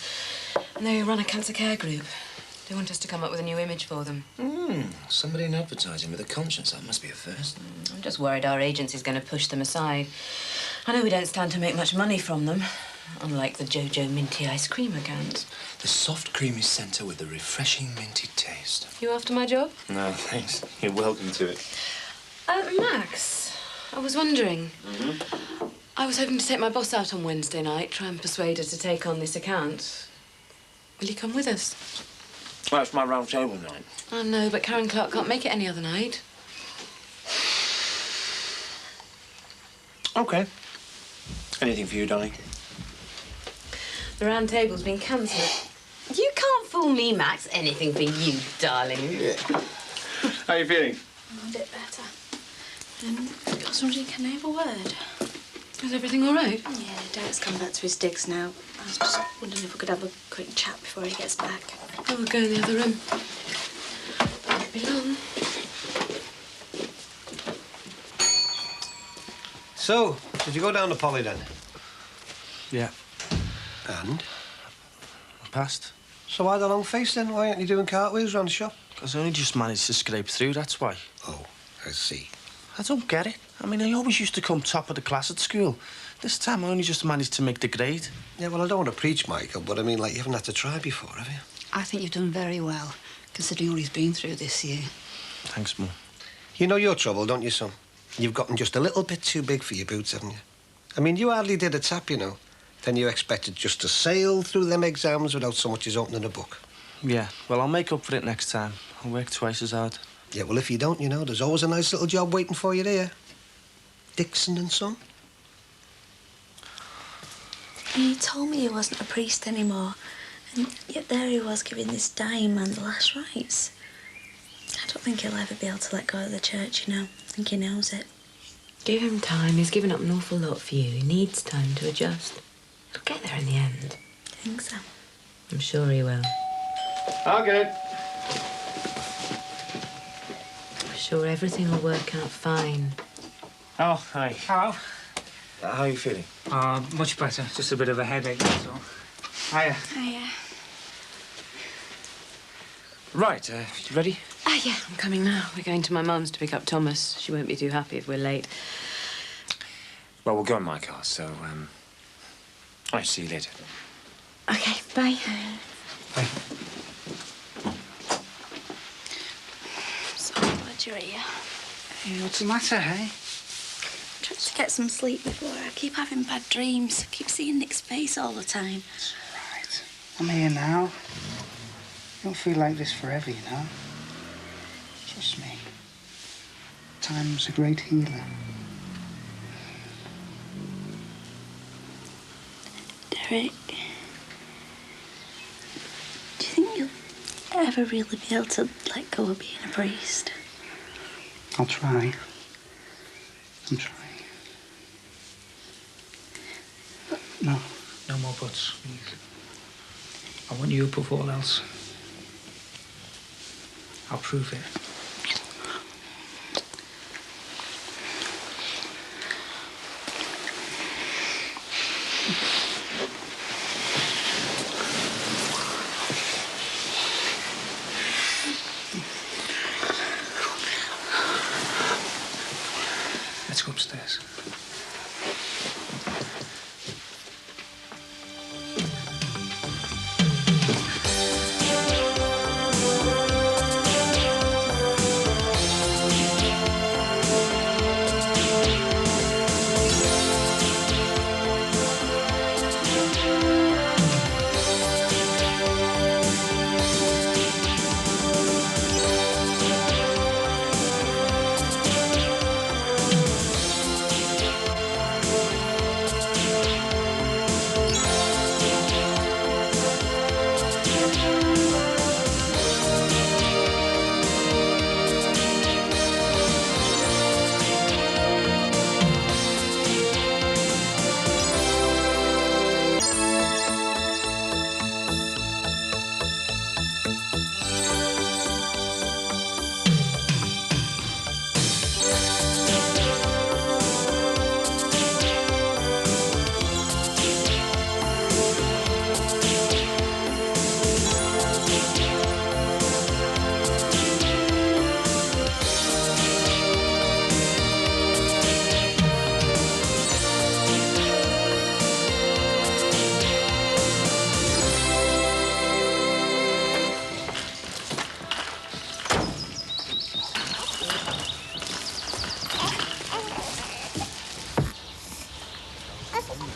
And they run a cancer care group. They want us to come up with a new image for them. Somebody in advertising with a conscience. That must be a first. I'm just worried our agency's going to push them aside. I know we don't stand to make much money from them, unlike the Jojo Minty ice cream account. The soft, creamy centre with the refreshing minty taste. You after my job? No, thanks. You're welcome to it. Max, I was wondering. I was hoping to take my boss out on Wednesday night, try and persuade her to take on this account. Will you come with us? Well, it's my round table night. I know, but Karen Clark can't make it any other night. OK. Anything for you, darling? The round table's been cancelled. You can't fool me, Max. Anything for you, darling. How are you feeling? A bit better. I was wondering, can I have a word? Is everything all right? Yeah, Derek's come back to his digs now. I was just wondering if we could have a quick chat before he gets back. Oh, we'll go in the other room. Won't be long. So, did you go down to Polly then? Yeah. And? I passed. So why the long face then? Why aren't you doing cartwheels around the shop? Because I only just managed to scrape through, that's why. Oh, I see. I don't get it. I mean, I always used to come top of the class at school. This time I only just managed to make the grade. Yeah, well, I don't want to preach, Michael, but I mean, like, you haven't had to try before, have you? I think you've done very well, considering all he's been through this year. Thanks, Mum. You know your trouble, don't you, son? You've gotten just a little bit too big for your boots, haven't you? I mean, you hardly did a tap, you know. Then you expected just to sail through them exams without so much as opening a book. Yeah, well, I'll make up for it next time. I'll work twice as hard. Yeah, well, if you don't, you know, there's always a nice little job waiting for you there. Dixon and Son. He told me he wasn't a priest anymore, and yet there he was giving this dying man the last rites. I don't think he'll ever be able to let go of the church, you know. I think he knows it. Give him time. He's given up an awful lot for you. He needs time to adjust. He'll get there in the end. I think so. I'm sure he will. I'll get it. I'm sure everything will work out fine. Oh, hi. Hello. How are you feeling? Much better. Just a bit of a headache, that's all. Hiya. Hiya. Right, you ready? Yeah, I'm coming now. We're going to my mum's to pick up Thomas. She won't be too happy if we're late. Well, we'll go in my car, so, I'll see you later. OK, bye. Bye. So glad you're here. Hey, what's the matter, hey? I'm trying to get some sleep before I keep having bad dreams. I keep seeing Nick's face all the time. It's all right. I'm here now. You don't feel like this forever, you know. Trust me. Time's a great healer. Derek, do you think you'll ever really be able to let go of being a priest? I'll try. I'm trying. But no more buts, please. I want you above all else. I'll prove it. Let's go upstairs.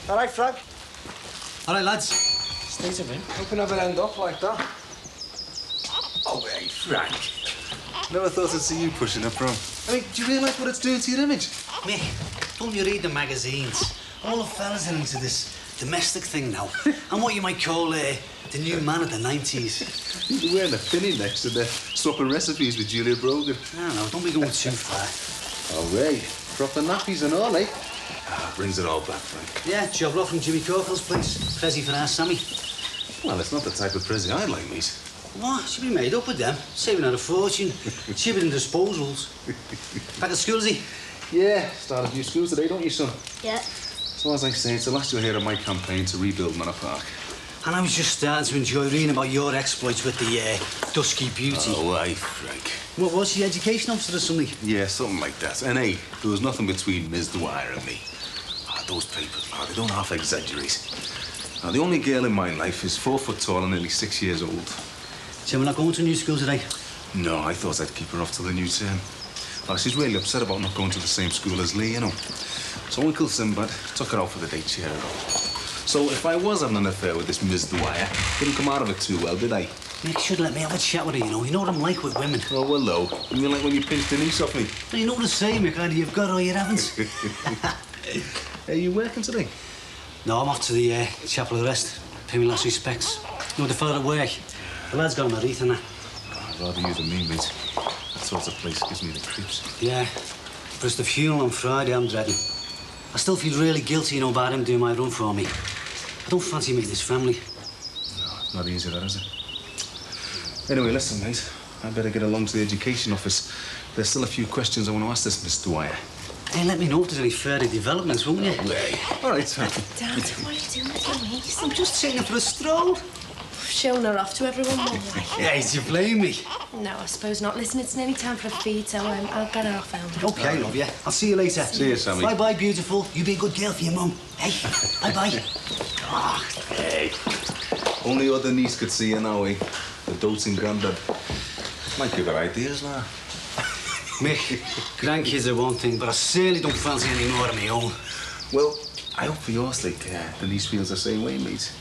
All right, Frank? All right, lads. State of him. Hoping I'd end up like that. Oh, hey, Frank. Never thought I'd see you pushing a prom. I mean, do you realise what it's doing to your image? Mick, don't you read the magazines? All the fellas are into this domestic thing now. I'm what you might call the new man of the 90s. You're wearing a pinny next to the swapping recipes with Julia Brogan. I don't know, don't be going too far. Oh, hey, proper nappies and all, eh? Brings it all back, Frank. Yeah, job lot from Jimmy Corkle's place. Prezi for our Sammy. Well, it's not the type of Prezi I'd like, mate. What? She'll be made up with them. Saving her a fortune. Cheaper than disposals. Back at school, is he? Yeah, started new school today, don't you, son? Yeah. So as I say, it's the last you'll hear of my campaign to rebuild Manor Park. And I was just starting to enjoy reading about your exploits with the dusky beauty. Oh, aye, Frank. What was she, education officer or something? Yeah, something like that. And hey, there was nothing between Ms. Dwyer and me. Those papers, they don't half exaggerate. Now, the only girl in my life is 4 foot tall and nearly 6 years old. So we're not going to new school today? No, I thought I'd keep her off till the new term. Well, she's really upset about not going to the same school as Lee, you know. So Uncle Sinbad took her out for the day, cheer her up. So if I was having an affair with this Miss Dwyer, didn't come out of it too well, did I? Nick should let me have a chat with her, you know. You know what I'm like with women. Oh, well, no. You mean like when you pinched the niece off me? Well, you know the saying, Mick, either you've got or you haven't. Are you working today? No, I'm off to the Chapel of the Rest. Pay me last respects. You know, the fellow at work. The lad's got him a wreath and that. I'd rather you than me, mate. That sort of place gives me the creeps. Yeah, but it's the funeral on Friday I'm dreading. I still feel really guilty, you know, about him doing my run for me. I don't fancy meeting his family. No, it's not easy, that, is it? Anyway, listen, mate. I better get along to the education office. There's still a few questions I want to ask this Miss Dwyer. Hey, let me know if there's any further developments, won't you? All right, sir. Dad, what are you doing with your niece? I'm just taking her for a stroll. Showing her off to everyone, won't I? Hey, do you blame me? No, I suppose not. Listen, it's nearly time for a feed, so I'll get her off home. OK, love you. I'll see you later. See you, Sammy. Bye-bye, beautiful. You be a good girl for your mum. Hey, bye-bye. Oh. Hey. Only other niece could see you now, eh? The doting granddad. Might give her ideas, now. Mick, grandkids are one thing, but I certainly don't fancy any more of my own. Well, I hope for your sake, the niece feels the same way, mate.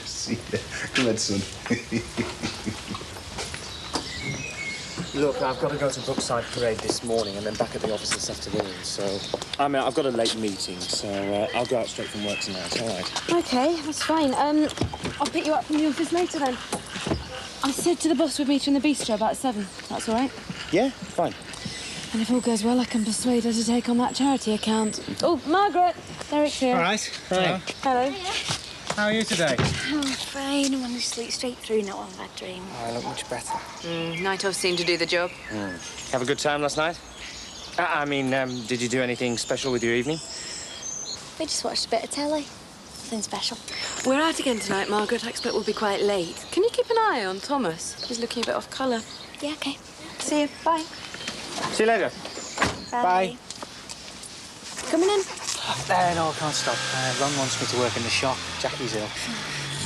See ya. Go ahead, son. Look, I've got to go to Brookside Parade this morning and then back at the office this afternoon, so... I mean, I've got a late meeting, so I'll go out straight from work tonight, all right? OK, that's fine. I'll pick you up from the office later, then. I said to the boss we'd meet you in the bistro about 7. That's all right? Yeah, fine. And if all goes well, I can persuade her to take on that charity account. Oh, Margaret! Derek's here. All right. Hello. Hello. How are you today? I'm fine. I'm going to sleep straight through, not one bad dream. I look much better. Night off seemed to do the job. Have a good time last night? I mean, did you do anything special with your evening? We just watched a bit of telly. Nothing special. We're out again tonight, Margaret. I expect we'll be quite late. Can you keep an eye on Thomas? He's looking a bit off colour. Yeah, OK. See you. Bye. See you later. Bye. Coming in? No, I can't stop. Ron wants me to work in the shop. Jackie's ill.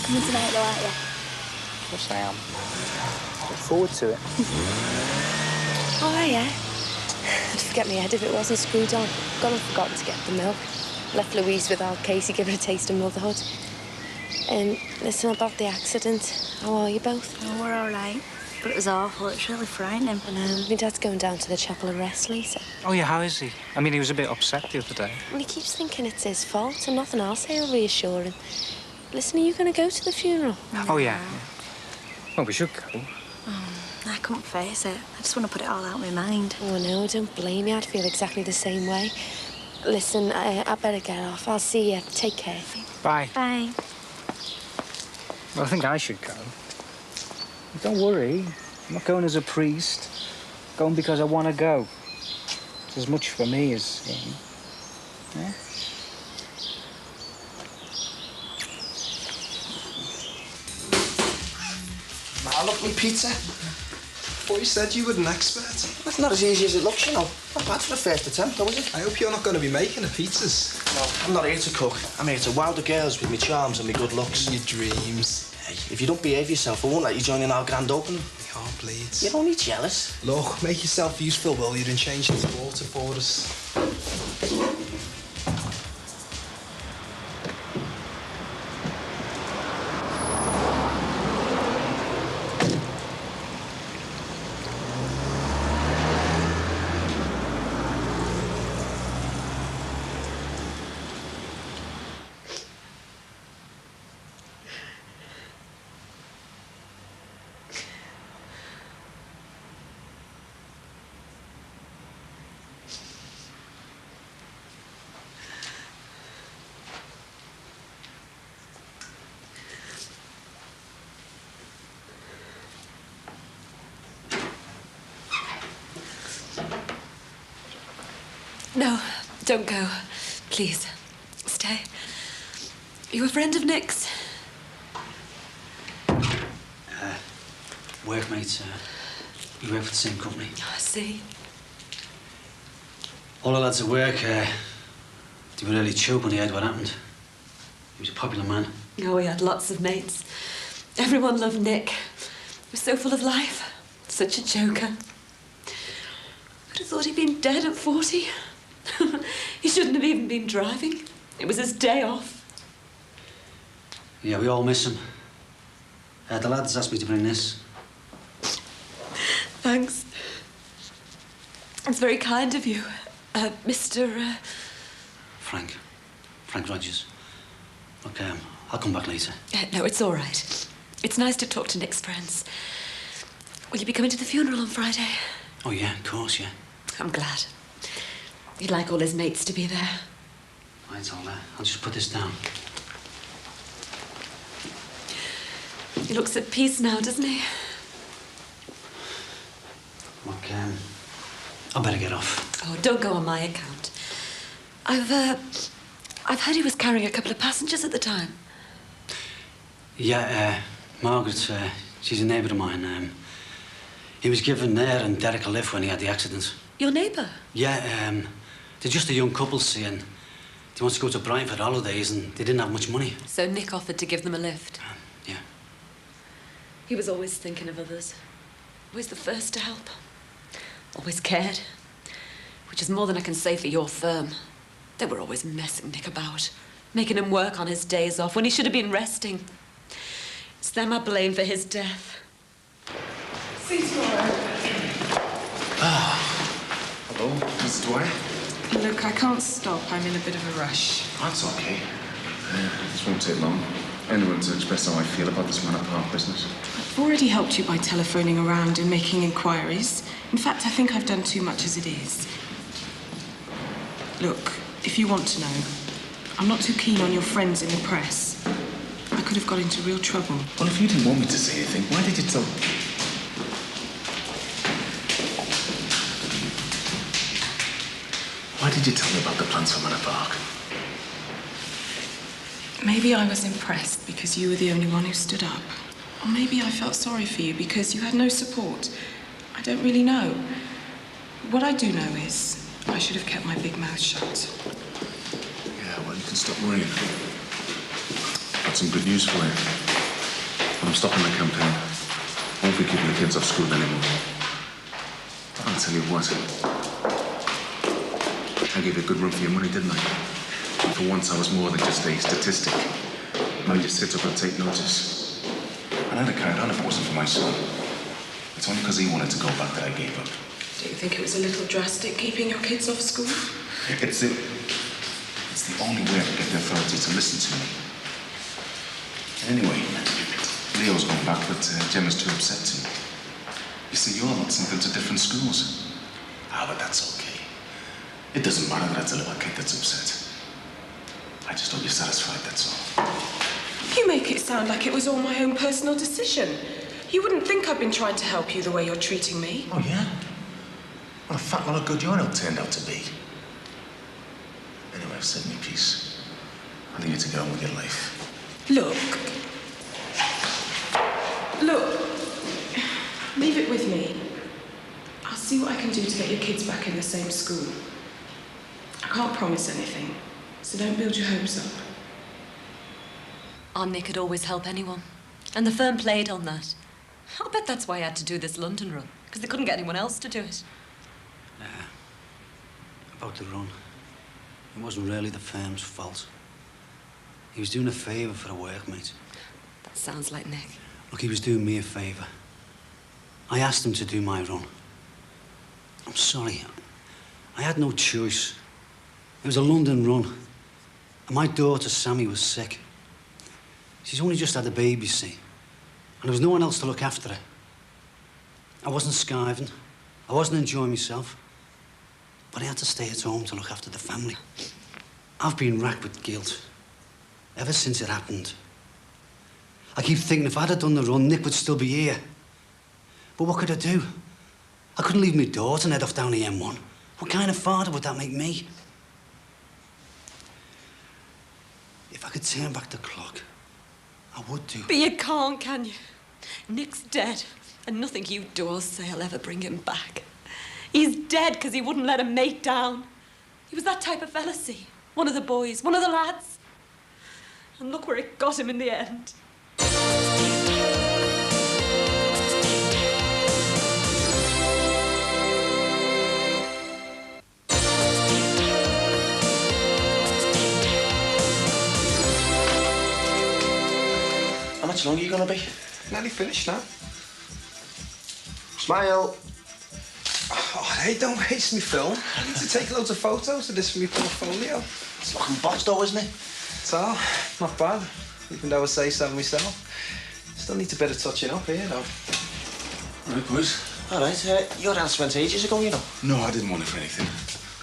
Coming tonight, though, aren't you? Of course I am. Look forward to it. Oh, yeah. I'd forget my head if it wasn't screwed on. Gone and forgotten to get the milk. Left Louise without Casey, give her a taste of motherhood. Listen, about the accident. How are you both? Oh, we're all right. But it was awful. It's really frightening. And my dad's going down to the Chapel of Rest later. Oh, yeah, how is he? I mean, he was a bit upset the other day. And he keeps thinking it's his fault and nothing else. I'll reassure him. Listen, are you going to go to the funeral? Oh, yeah. Well, we should go. I couldn't face it. I just want to put it all out of my mind. Oh, no, don't blame me. I'd feel exactly the same way. Listen, I better get off. I'll see you. Take care. Bye. Bye. Well, I think I should go. Don't worry. I'm not going as a priest. I'm going because I want to go. It's as much for me as him. Yeah? Now, look, me pizza. Thought you said you were an expert. That's not as easy as it looks, you know. Not bad for a first attempt, though, is it? I hope you're not going to be making the pizzas. No, I'm not here to cook. I'm here to wow the girls with me charms and me good looks. Your dreams. Hey, if you don't behave yourself, I won't let you join in our grand opening. My heart bleeds. You're only jealous. Look, make yourself useful, will you, and change this water for us. No, don't go. Please, stay. You a friend of Nick's? Workmates. We work for the same company. I see. All the lads at work, they were really choked when they heard what happened. He was a popular man. Oh, he had lots of mates. Everyone loved Nick. He was so full of life. Such a joker. I'd have thought he'd been dead at 40. He shouldn't have even been driving. It was his day off. Yeah, we all miss him. The lads asked me to bring this. Thanks. It's very kind of you, Mr. Frank Rogers. Look, I'll come back later. No, it's all right. It's nice to talk to Nick's friends. Will you be coming to the funeral on Friday? Oh, yeah, of course, yeah. I'm glad. He'd like all his mates to be there. Right, I'll just put this down. He looks at peace now, doesn't he? Look, I better get off. Oh, don't go on my account. I've heard he was carrying a couple of passengers at the time. Yeah, Margaret, she's a neighbour of mine. He was giving her and Derek a lift when he had the accident. Your neighbour? Yeah, they're just a young couple, see, and they want to go to Brighton for holidays and they didn't have much money. So Nick offered to give them a lift? Yeah. He was always thinking of others. Always the first to help. Always cared. Which is more than I can say for your firm. They were always messing Nick about. Making him work on his days off when he should have been resting. It's them I blame for his death. See you tomorrow. Hello, Mrs. Dwyer. Look, I can't stop. I'm in a bit of a rush. That's okay. This won't take long. Anyone to express how I feel about this Manor Park business. I've already helped you by telephoning around and making inquiries. In fact, I think I've done too much as it is. Look, if you want to know, I'm not too keen on your friends in the press. I could have got into real trouble. Well, if you didn't want me to say anything, why did you tell... Why did you tell me about the plans for Manor Park? Maybe I was impressed because you were the only one who stood up. Or maybe I felt sorry for you because you had no support. I don't really know. What I do know is I should have kept my big mouth shut. Yeah, well, you can stop worrying. Got some good news for you. I'm stopping the campaign. I won't be keeping the kids off school anymore. I'll tell you what. I gave you a good run for your money, didn't I? And for once, I was more than just a statistic. I just sit up and take notice. And I'd have carried on if it wasn't for my son. It's only because he wanted to go back that I gave up. Do you think it was a little drastic keeping your kids off school? It's the only way I can get the authorities to listen to me. Anyway, Leo's going back, but Gemma's too upset to. You see, you're not sent into different schools. Ah, but that's okay. It doesn't matter that it's a little kid that's upset. I just hope you're satisfied, that's all. You make it sound like it was all my own personal decision. You wouldn't think I've been trying to help you the way you're treating me. Oh, yeah? What a fat lot of good your help turned out to be. Anyway, I've said my piece. I'll leave you to get on with your life. Look. Leave it with me. I'll see what I can do to get your kids back in the same school. I can't promise anything, so don't build your hopes up. Our Nick could always help anyone. And the firm played on that. I'll bet that's why I had to do this London run, because they couldn't get anyone else to do it. About the run, it wasn't really the firm's fault. He was doing a favour for a workmate. That sounds like Nick. Look, he was doing me a favour. I asked him to do my run. I'm sorry. I had no choice. It was a London run. And my daughter, Sammy, was sick. She's only just had a baby, see? And there was no one else to look after her. I wasn't skiving. I wasn't enjoying myself. But I had to stay at home to look after the family. I've been racked with guilt ever since it happened. I keep thinking if I'd have done the run, Nick would still be here. But what could I do? I couldn't leave my daughter and head off down the M1. What kind of father would that make me? If I could turn back the clock, I would do. But you can't, can you? Nick's dead, and nothing you do or say will ever bring him back. He's dead because he wouldn't let a mate down. He was that type of fella, see? One of the boys, one of the lads. And look where it got him in the end. much longer are you going to be? Nearly finished now. Smile. Oh, hey, don't waste me film. I need to take loads of photos of this for my portfolio. It's looking boss though, isn't it? It's all not bad, even though I say so myself. Still needs a bit of touching up here, though. All right, boys. All right, your house went ages ago, you know. No, I didn't want it for anything.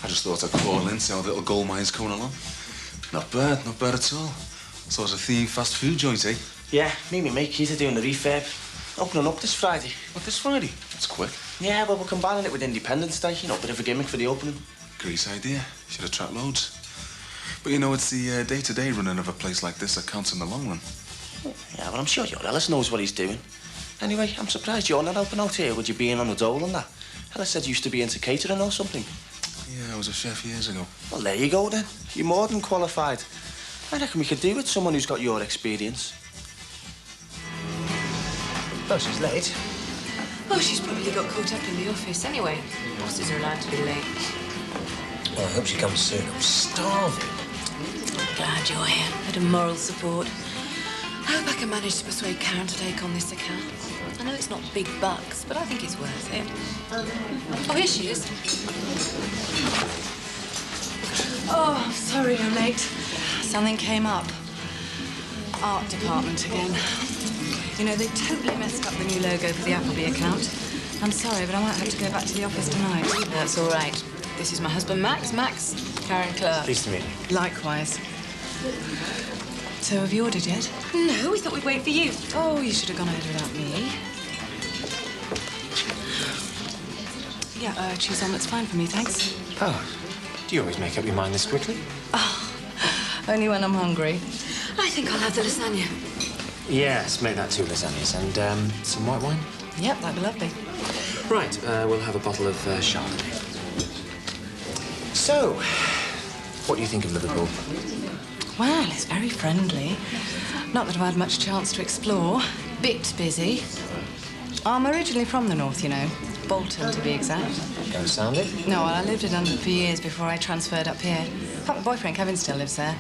I just thought I'd call in, see how the little gold mine's coming along. Not bad at all. So it's a themed fast food joint, eh? Yeah, me and my mate Keith are doing the refurb. Opening up this Friday. What, this Friday? That's quick. Yeah, well, we're combining it with Independence Day, you know, bit of a gimmick for the opening. Great idea. Should attract loads. But you know, it's the day-to-day running of a place like this that counts in the long run. Yeah, well, I'm sure your Ellis knows what he's doing. Anyway, I'm surprised you're not helping out here with you being on the dole and that. Ellis said you used to be into catering or something. Yeah, I was a chef years ago. Well, there you go, then. You're more than qualified. I reckon we could do with someone who's got your experience. Oh, she's late. Oh, she's probably got caught up in the office anyway. Bosses are allowed to be late. Well, I hope she comes soon. I'm starving. Glad you're here. Bit of moral support. I hope I can manage to persuade Karen to take on this account. I know it's not big bucks, but I think it's worth it. Oh, here she is. Oh, sorry I'm late. Something came up. Art department again. You know, they totally messed up the new logo for the Appleby account. I'm sorry, but I might have to go back to the office tonight. That's all right. This is my husband, Max. Max, Karen Clark. Pleased to meet you. Likewise. So, have you ordered yet? No, we thought we'd wait for you. Oh, you should have gone ahead without me. Yeah, cheese omellette's fine for me, thanks. Oh, do you always make up your mind this quickly? Oh, only when I'm hungry. I think I'll have the lasagna. Yes, make that 2 lasagnas and some white wine. Yep, that'd be lovely. Right, we'll have a bottle of Chardonnay. So, what do you think of Liverpool? Well, it's very friendly. Not that I've had much chance to explore. Bit busy. I'm originally from the north, you know. Bolton, to be exact. Don't sound it. No, I lived in London for years before I transferred up here. In fact, my boyfriend, Kevin, still lives there.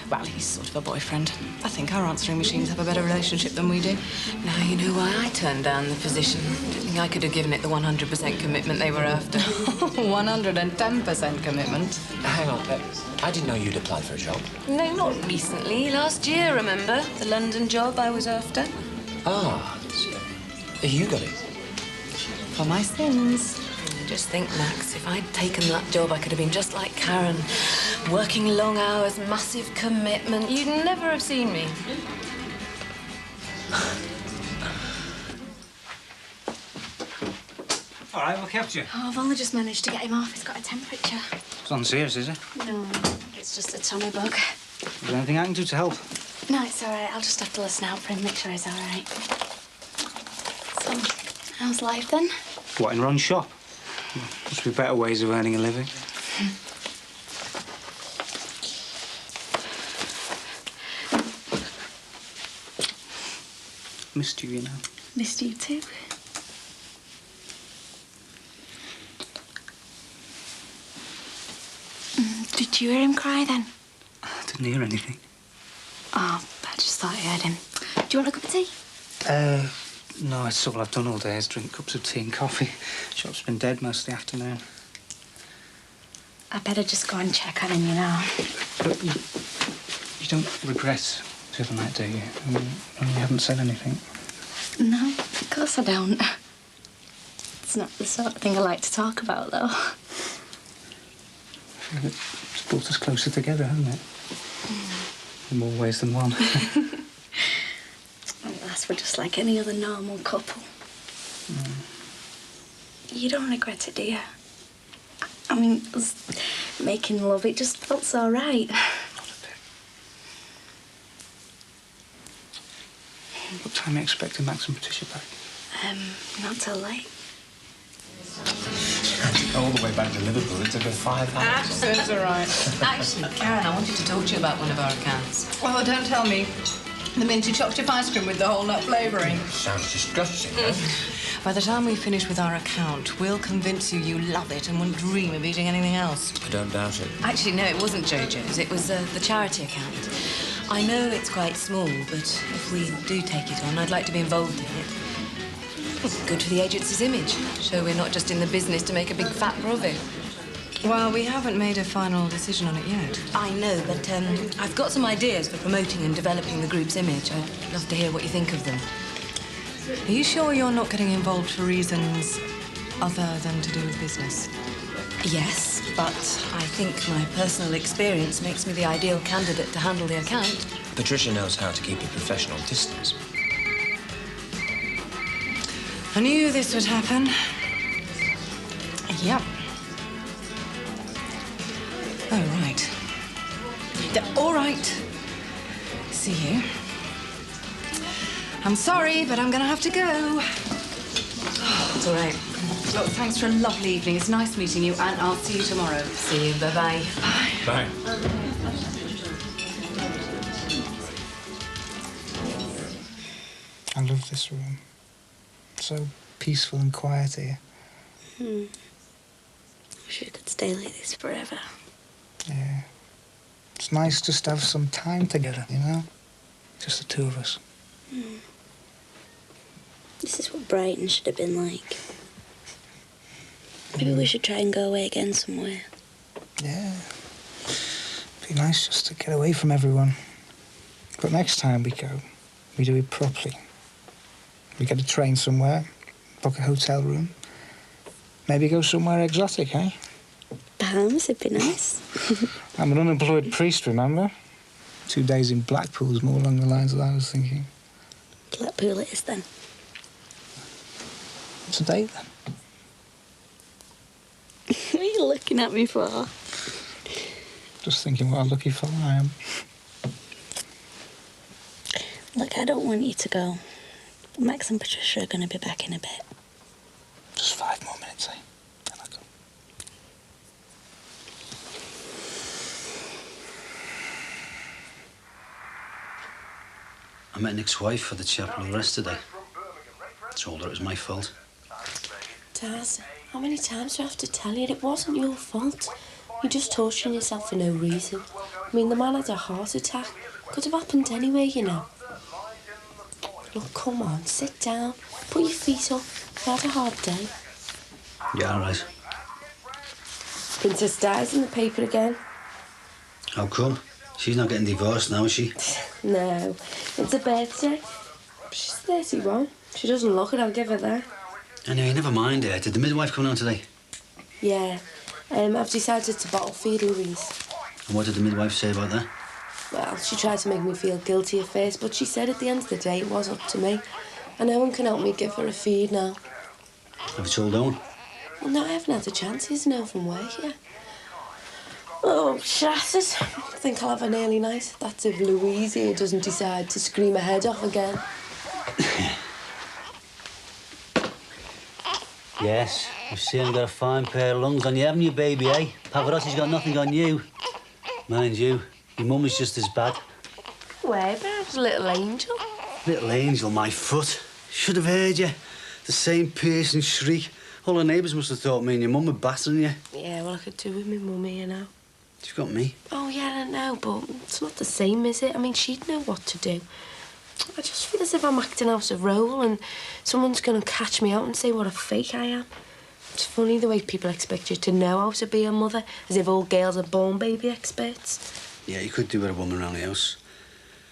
Well, he's sort of a boyfriend. I think our answering machines have a better relationship than we do. Now you know why I turned down the position. Didn't think I could have given it the 100% commitment they were after. 110% commitment. Hang on, I didn't know you'd applied for a job. No, not recently. Last year, remember? The London job I was after. Ah, you got it. For my sins. Just think, Max, if I'd taken that job, I could have been just like Karen. Working long hours, massive commitment. You'd never have seen me. All right, what kept you? Oh, I've only just managed to get him off. He's got a temperature. It's not serious, is it? No, it's just a tummy bug. Is there anything I can do to help? No, it's all right. I'll just have to listen out for him, make sure he's all right. So, how's life then? What, in Ron's shop? Must be better ways of earning a living. Missed you, you know. Missed you too. Did you hear him cry then? I didn't hear anything. Oh, I just thought I heard him. Do you want a cup of tea? No, it's all I've done all day is drink cups of tea and coffee. Shop's been dead most of the afternoon. I better just go and check on him, you know. But you don't regret the other night, do you? I mean, you haven't said anything. No, of course I don't. It's not the sort of thing I like to talk about, though. I feel it's brought us closer together, hasn't it? In more ways than one. Unless we're just like any other normal couple. You don't regret it, do you? I mean, us making love, it just felt so right. Not a bit. What time are you expecting Max and Patricia back? Not till late. All the way back to Liverpool, it took her 5 hours. That's all right. Actually, Karen, I wanted to talk to you about one of our accounts. Well, don't tell me. The minty chopped chip ice cream with the whole nut flavouring. Sounds disgusting, eh? By the time we finish with our account, we'll convince you love it and wouldn't dream of eating anything else. I don't doubt it. Actually, no, it wasn't JoJo's. It was the charity account. I know it's quite small, but if we do take it on, I'd like to be involved in it. It's good for the agency's image. Show we're not just in the business to make a big fat profit. Well, we haven't made a final decision on it yet. I know, but I've got some ideas for promoting and developing the group's image. I'd love to hear what you think of them. Are you sure you're not getting involved for reasons other than to do with business? Yes, but I think my personal experience makes me the ideal candidate to handle the account. Patricia knows how to keep a professional distance. I knew this would happen. Yep. Oh, right. All right. See you. I'm sorry, but I'm going to have to go. It's all right. Look, thanks for a lovely evening. It's nice meeting you, and I'll see you tomorrow. See you. Bye-bye. Bye. I love this room. So peaceful and quiet here. Wish we could stay like this forever. Yeah. It's nice just to have some time together, you know? Just the two of us. This is what Brighton should have been like. Maybe we should try and go away again somewhere. Yeah. Be nice just to get away from everyone. But next time we go, we do it properly. We get a train somewhere, book a hotel room, maybe go somewhere exotic, eh? Bahamas would be nice. I'm an unemployed priest, remember? 2 days in Blackpool is more along the lines that I was thinking. Blackpool it is then. It's a date then. What are you looking at me for? Just thinking what a lucky fellow I am. Look, I don't want you to go. Max and Patricia are going to be back in a bit. Just 5 more minutes, eh? Then I'll go. I met Nick's wife for the chapel arrest today. Told her it was my fault. Daz, how many times do I have to tell you it wasn't your fault? You're just torturing yourself for no reason. I mean, the man had a heart attack. Could have happened anyway, you know. Look, come on, sit down. Put your feet up. You've had a hard day. Yeah, all right. Princess Di's in the paper again. How come? She's not getting divorced now, is she? No, it's her birthday. She's 31. She doesn't look it, I'll give her that. Anyway, never mind her. Did the midwife come down today? Yeah, I've decided to bottle feed Louise. And what did the midwife say about that? Well, she tried to make me feel guilty at first, but she said at the end of the day it was up to me. And no one can help me give her a feed now. Have you told Owen? Well, no, I haven't had a chance. He's no from work yet. Oh, shattered. I think I'll have an early night. That's if Louise here doesn't decide to scream her head off again. Yes, you've seen got a fine pair of lungs on you, haven't you, baby, eh? Pavarotti's got nothing on you. Mind you, your mum is just as bad. Where? Perhaps a little angel. Little angel, my foot. Should have heard you. The same piercing shriek. All the neighbours must have thought me and your mum were battering you. Yeah, well, I could do with my mummy, you know. You've got me. Oh, yeah, I know, but it's not the same, is it? I mean, she'd know what to do. I just feel as if I'm acting out a role and someone's going to catch me out and say what a fake I am. It's funny the way people expect you to know how to be a mother, as if all girls are born baby experts. Yeah, you could do with a woman around the house.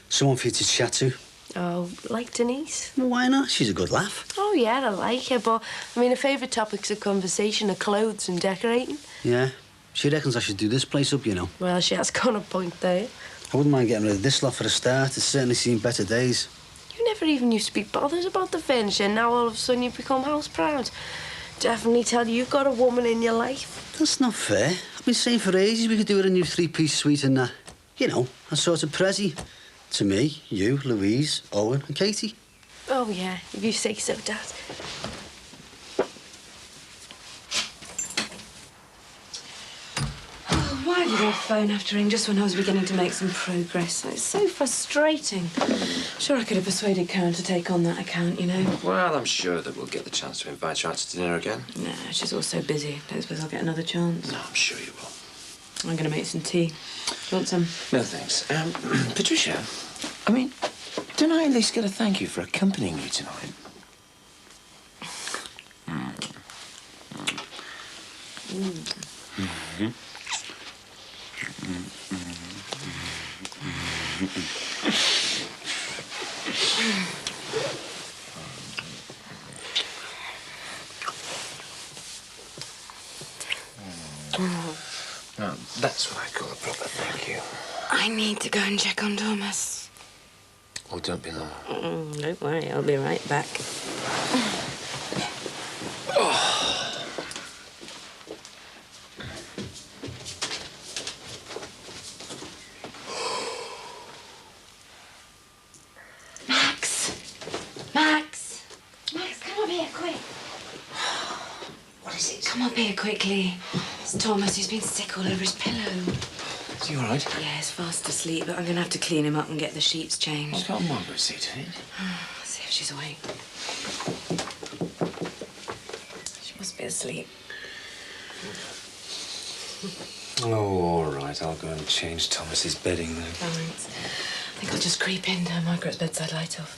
Someone for you to chat to. Oh, like Denise? Well, why not? She's a good laugh. Oh, yeah, I like her, but, I mean, her favourite topics of conversation are clothes and decorating. Yeah, she reckons I should do this place up, you know. Well, she has got a point there. I wouldn't mind getting rid of this lot for a start. It's certainly seen better days. You never even used to be bothered about the furniture, and now all of a sudden you've become house proud. Definitely tell you you've got a woman in your life. That's not fair. I've been saying for ages we could do with a new 3-piece suite and that. You know, a sort of prezi. To me, you, Louise, Owen and Katie. Oh, yeah, if you say so, Dad. Oh, why did I phone after ring just when I was beginning to make some progress? It's so frustrating. Sure, I could have persuaded Karen to take on that account, you know. Well, I'm sure that we'll get the chance to invite her out to dinner again. No, she's all so busy. Don't suppose I'll get another chance. No, I'm sure you will. I'm going to make some tea. Do you want some? No, thanks. Patricia, I mean, don't I at least get a thank you for accompanying you tonight? Now, that's what I call a proper thank you. I need to go and check on Thomas. Oh, don't be long. Don't worry, I'll be right back. Max, come up here, quick. What is it? Come up here quickly. It's Thomas, who's been sick all over his pillow. Is he all right? Yeah, he's fast asleep, but I'm going to have to clean him up and get the sheets changed. I've got Margaret seated. Let's see if she's awake. She must be asleep. Oh, all right. I'll go and change Thomas's bedding then. Thanks. I think I'll just creep in, turn Margaret's bedside light off.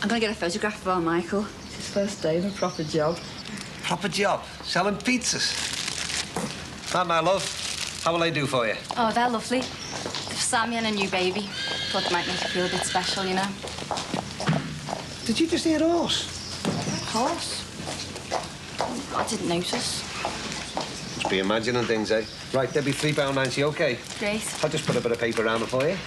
I'm going to get a photograph of our Michael. It's his first day of a proper job. Proper job? Selling pizzas? Not my love. How will I do for you? Oh, they're lovely. They've Sammy and a new baby. Thought they might make you feel a bit special, you know. Did you just hear a horse? Horse? I didn't notice. Must be imagining things, eh? Right, there'll be £3.90, OK? Great. I'll just put a bit of paper around it for you.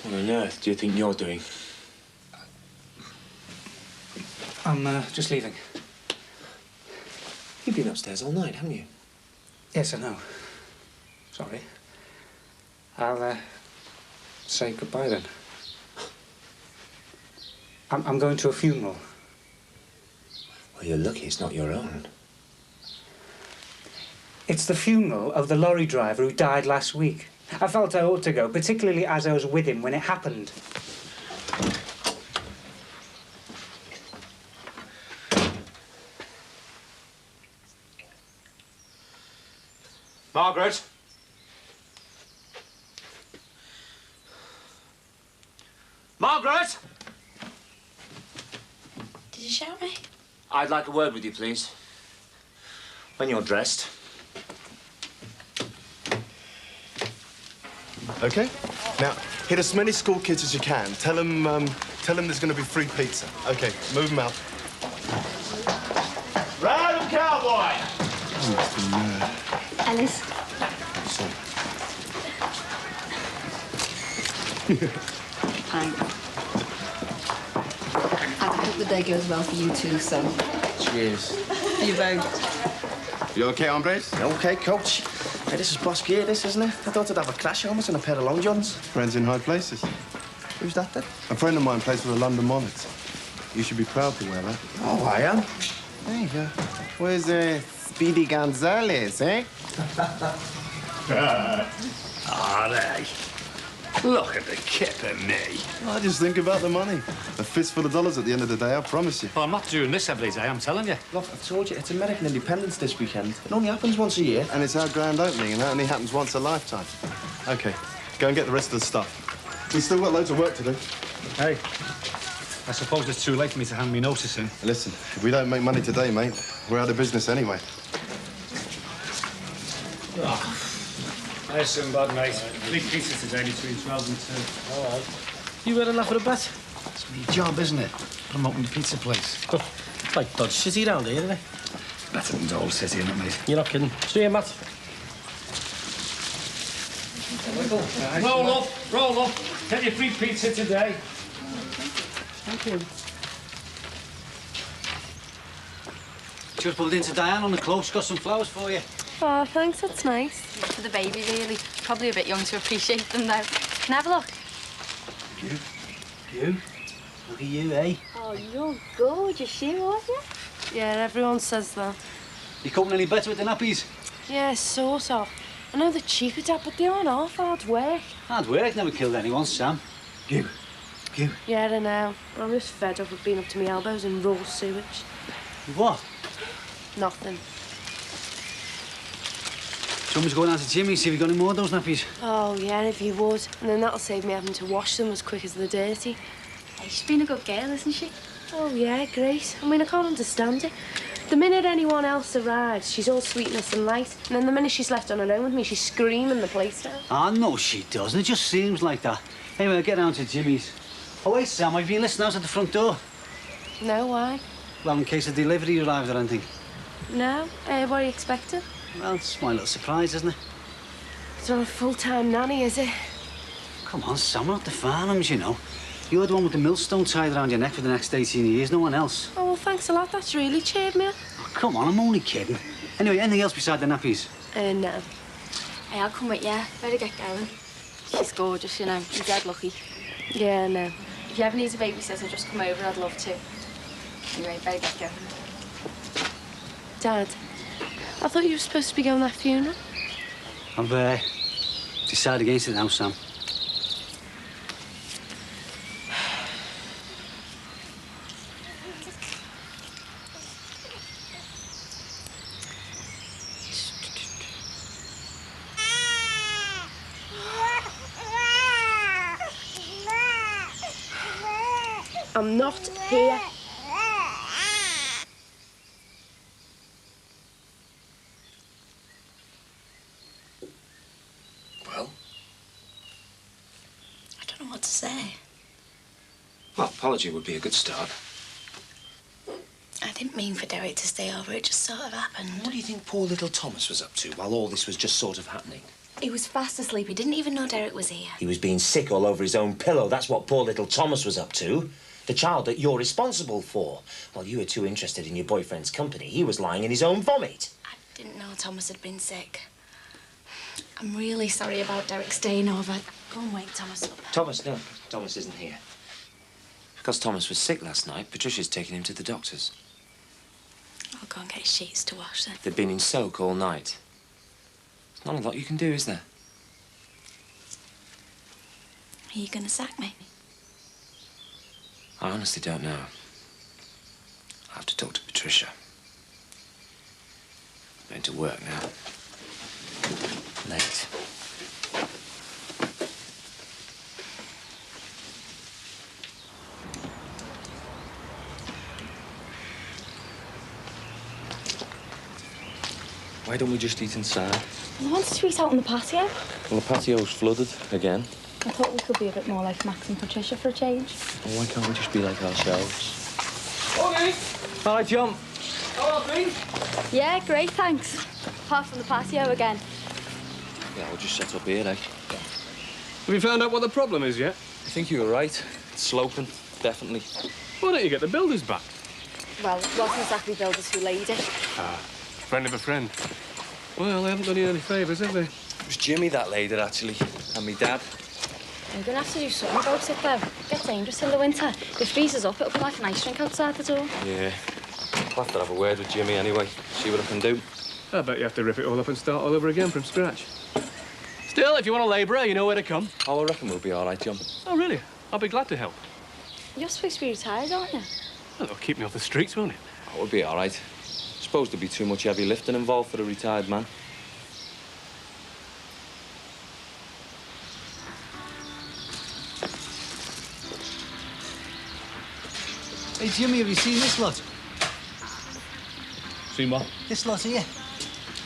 What on earth do you think you're doing? I'm just leaving. You've been upstairs all night, haven't you? Yes, I know. Sorry. I'll say goodbye then. I'm going to a funeral. Well, you're lucky it's not your own. It's the funeral of the lorry driver who died last week. I felt I ought to go, particularly as I was with him when it happened. Margaret? I'd like a word with you, please. When you're dressed. Okay? Now, hit as many school kids as you can. Tell them there's going to be free pizza. Okay, move them out. Ride 'em, cowboy! Alice. Thanks. And I hope the day goes well for you too, son. Cheers. You both. You okay, hombres? Okay, coach. Hey, this is boss gear, this, isn't it? I thought I'd have a crash helmet and a pair of long johns. Friends in high places. Who's that, then? A friend of mine plays for the London Monarchs. You should be proud to wear that. Oh, I am. Hey, where's Speedy Gonzales, eh? All right. Look at the kip of me. I just think about the money. A fistful of dollars at the end of the day, I promise you. Well, I'm not doing this every day, I'm telling you. Look, I've told you, it's American Independence this weekend. It only happens once a year. And it's our grand opening, and that only happens once a lifetime. OK, go and get the rest of the stuff. We've still got loads of work to do. Hey, I suppose it's too late for me to hand me notice in. Listen, if we don't make money today, mate, we're out of business anyway. Oh. There's some bad, mate. 3 pieces today between 12 and 2. All right. You had enough of the bet? It's my job, isn't it? Promoting the pizza place. It's like Dodge City round here, isn't it? Better than Dole City, isn't it, mate? You're not kidding. See you, Matt. Roll up, roll up. Get your free pizza today. Thank you. Just put it into Diane on the clothes. Got some flowers for you. Oh, thanks, that's nice. For the baby, really. Probably a bit young to appreciate them, though. Can I have a look? You? Look at you, eh? Oh, you're gorgeous, you, aren't you? Yeah, everyone says that. You coping any better with the nappies? Yeah, sort of. I know they're cheap, Dad, but they aren't half hard work. Hard work never killed anyone, Sam. You. Yeah, I know. I'm just fed up with being up to my elbows in raw sewage. What? Nothing. Someone's going out to Jimmy, see if you got any more of those nappies. Oh, yeah, if you would. And then that'll save me having to wash them as quick as they're dirty. Hey, she's been a good girl, isn't she? Oh, yeah, great. I mean, I can't understand it. The minute anyone else arrives, she's all sweetness and light. And then the minute she's left on her own with me, she's screaming the place down. Ah, no, she doesn't. It just seems like that. Anyway, I'll get down to Jimmy's. Oh, wait, Sam, have you listened out at the front door? No, why? Well, in case the delivery arrived or anything. No? What are you expecting? Well, it's my little surprise, isn't it? It's not a full-time nanny, is it? Come on, Sam, we're not the Farnhams, you know. You're the one with the millstone tied around your neck for the next 18 years, no one else. Oh, well, thanks a lot. That's really cheered me up. Oh, come on, I'm only kidding. Anyway, anything else beside the nappies? No. Hey, I'll come with you. Better get going. She's gorgeous, you know. You're dead lucky. Yeah, no. If you ever need a babysitter, just come over. I'd love to. Anyway, better get going. Dad, I thought you were supposed to be going to that funeral. I've decided against it now, Sam. I'm not here. Well? I don't know what to say. Well, apology would be a good start. I didn't mean for Derek to stay over. It just sort of happened. What do you think poor little Thomas was up to while all this was just sort of happening? He was fast asleep. He didn't even know Derek was here. He was being sick all over his own pillow. That's what poor little Thomas was up to. The child that you're responsible for. While you were too interested in your boyfriend's company, he was lying in his own vomit. I didn't know Thomas had been sick. I'm really sorry about Derek staying over. Go and wake Thomas up. Thomas, no. Thomas isn't here. Because Thomas was sick last night, Patricia's taken him to the doctor's. I'll go and get his sheets to wash then. They've been in soak all night. There's not a lot you can do, is there? Are you going to sack me? I honestly don't know. I'll have to talk to Patricia. I'm going to work now. Late. Why don't we just eat inside? I wanted to eat out on the patio. Well, the patio's flooded again. I thought we could be a bit more like Max and Patricia for a change. Well, why can't we just be like ourselves? Okay. Hi, John. How are things? Yeah, great, thanks. Apart from the patio again. Yeah, we'll just set up here, eh? Have you found out what the problem is yet? I think you were right. It's sloping, definitely. Why don't you get the builders back? Well, it wasn't exactly builders who laid it. Ah, friend of a friend. Well, they haven't done you any favours, have they? It was Jimmy that laid it, actually, and me dad. I'm going to have to do something about it, though. It gets dangerous in the winter. If it freezes up, it'll be like an ice rink outside the door. Yeah. I'll have to have a word with Jimmy anyway, see what I can do. I bet you have to rip it all up and start all over again from scratch. Still, if you want a labourer, you know where to come. Oh, I reckon we'll be all right, John. Oh, really? I'll be glad to help. You're supposed to be retired, aren't you? Well, it'll keep me off the streets, won't it? Oh, we'll be all right. Suppose there'd be too much heavy lifting involved for a retired man. Hey, Jimmy, have you seen this lot? Seen what? This lot here.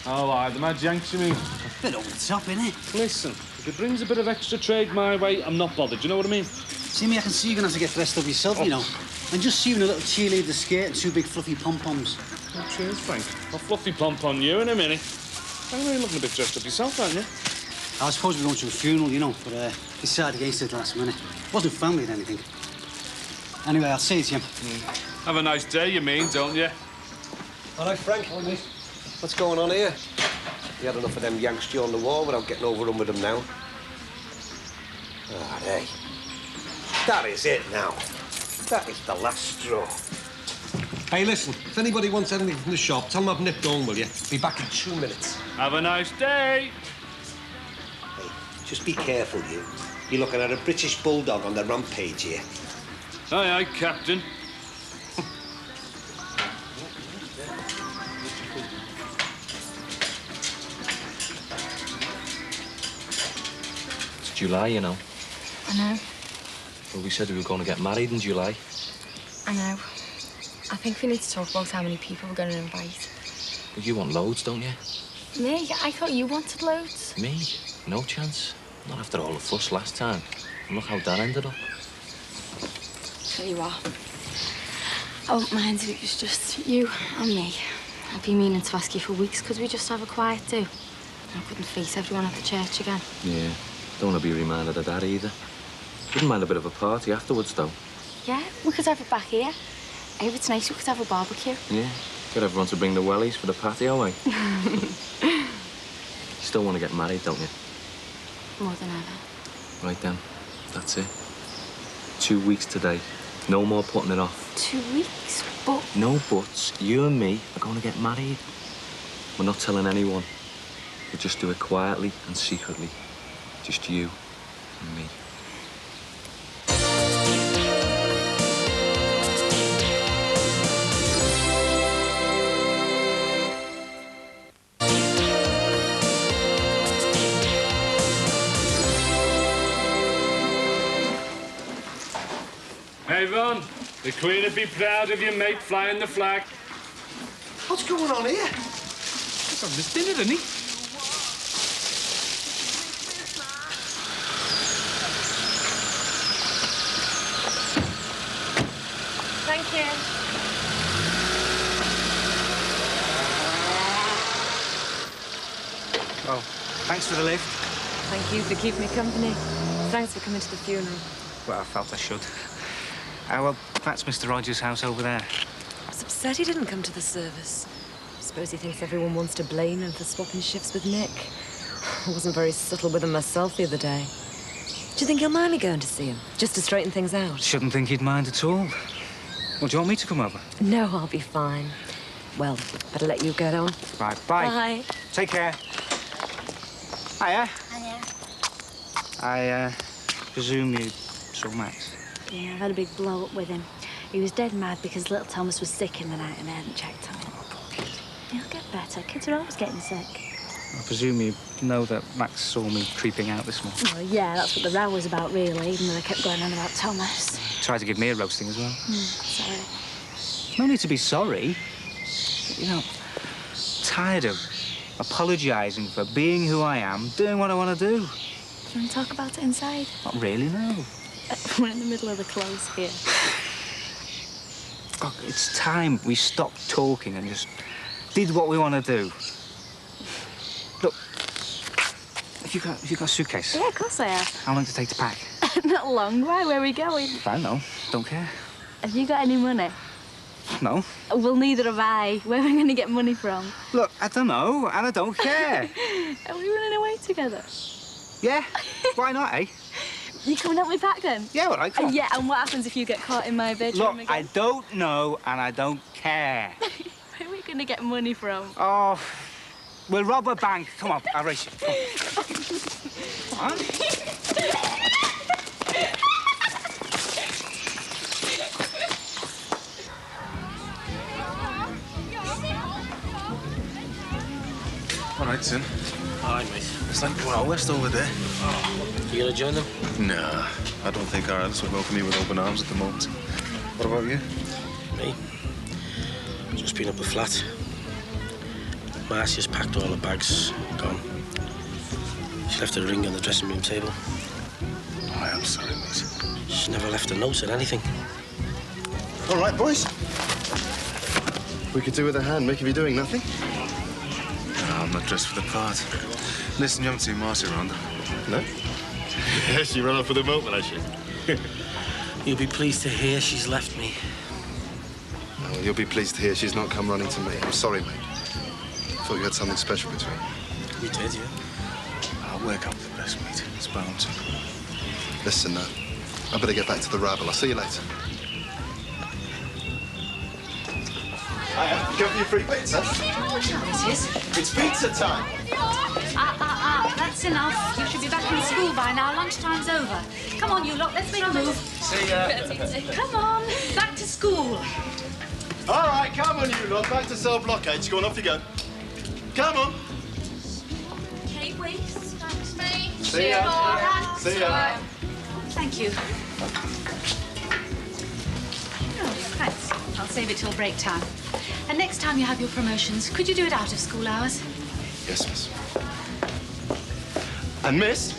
Oh, aye, the mad Yanks, you mean? Bit over the top, innit? Listen, if it brings a bit of extra trade my way, I'm not bothered. Do you know what I mean? Jimmy, I can see you're gonna have to get dressed up yourself, you know. And just sewing a little cheerleader skirt and two big fluffy pom-poms. Oh, cheers, Frank. I'll fluffy pump on you in a minute. I know you're looking a bit dressed up yourself, aren't you? I was supposed to be going to a funeral, you know, but decided against it last minute. Wasn't family or anything. Anyway, I'll see you, Jim. Have a nice day, you mean, don't you? All right, Frank. All right. What's going on here? You had enough of them Yanks during the war without getting overrun with them now. Ah, hey. That is it now. That is the last straw. Hey, listen, if anybody wants anything from the shop, tell them I've nipped on, will you? Be back in 2 minutes. Have a nice day. Hey, just be careful, you. You're looking at a British bulldog on the rampage here. Aye, aye, Captain. It's July, you know. I know. Well, we said we were going to get married in July. I know. I think we need to talk about how many people we're going to invite. But you want loads, don't you? Me? I thought you wanted loads. Me? No chance. Not after all the fuss last time. And look how that ended up. Tell you what. I wouldn't mind if it was just you and me. I've been meaning to ask you for weeks. Could we just have a quiet do? I couldn't face everyone at the church again. Yeah. Don't want to be reminded of that either. Wouldn't mind a bit of a party afterwards, though. Yeah, we could have it back here. If it's nice, we could have a barbecue. Yeah. Get everyone to bring the wellies for the patio, eh? You still want to get married, don't you? More than ever. Right then. That's it. 2 weeks today. No more putting it off. 2 weeks? But... No buts. You and me are going to get married. We're not telling anyone. We'll just do it quietly and secretly. Just you and me. Hey, Von, the Queen would be proud of you, mate, flying the flag. What's going on here? He's on this dinner, isn't he? Thank you. Oh, thanks for the lift. Thank you for keeping me company. Thanks for coming to the funeral. Well, I felt I should. Well, that's Mr. Rogers' house over there. I was upset he didn't come to the service. I suppose he thinks everyone wants to blame him for swapping shifts with Nick. I wasn't very subtle with him myself the other day. Do you think he'll mind me going to see him, just to straighten things out? Shouldn't think he'd mind at all. Well, do you want me to come over? No, I'll be fine. Well, better let you get on. Right, bye. Bye. Take care. Hiya. Hiya. I presume you saw Max. Yeah, I've had a big blow-up with him. He was dead mad because little Thomas was sick in the night and I hadn't checked on him. He'll get better. Kids are always getting sick. I presume you know that Max saw me creeping out this morning. Well, yeah, that's what the row was about, really, even though I kept going on about Thomas. Tried to give me a roasting as well. Sorry. No need to be sorry. You know, tired of apologising for being who I am, doing what I want to do. Do you want to talk about it inside? Not really, no. We're in the middle of the close here. Look, it's time we stopped talking and just did what we want to do. Look, have you got a suitcase? Yeah, of course I have. How long does it take to pack? Not long. Why? Where are we going? I don't know. Don't care. Have you got any money? No. Well, neither have I. Where am I going to get money from? Look, I don't know, and I don't care. Are we running away together? Yeah. Why not, eh? You coming help me pack then? Yeah, all right, come on. Yeah, and what happens if you get caught in my bedroom Look, again? I don't know, and I don't care. Where are we going to get money from? Oh, we'll rob a bank. Come on, I'll race you. Come on. All right, son. All right, mate. It's like Wild West over there. You gonna join them? Nah, I don't think our Alice would welcome me with open arms at the moment. What about you? Me? Just been up a flat. Marcia's packed all her bags, gone. She left a ring on the dressing room table. I am sorry, mate. She never left a note or anything. All right, boys. We could do with a hand, Mick, if you're doing nothing. No, I'm not dressed for the part. Listen, you haven't seen Marcia around. No? She ran off with a motor, has she? You'll be pleased to hear she's left me. Oh, well, you'll be pleased to hear she's not come running to me. I'm sorry, mate. Thought you had something special between you. We did, yeah. I'll work out the best, mate. It's bound to. Listen, I better get back to the rabble. I'll see you later. Hiya, go for your free pizza. It is. It's pizza time. That's enough. You should be back in school by now. Lunchtime's over. Come on, you lot, let's make a move. See ya. Come on, back to school. All right, come on, you lot. Back to cell blockades. Go on, off you go. Come on. Okay, wait. Thanks, mate. See ya. See ya. Thank you. Oh, thanks. I'll save it till break time. And next time you have your promotions, could you do it out of school hours? Yes, miss. And miss,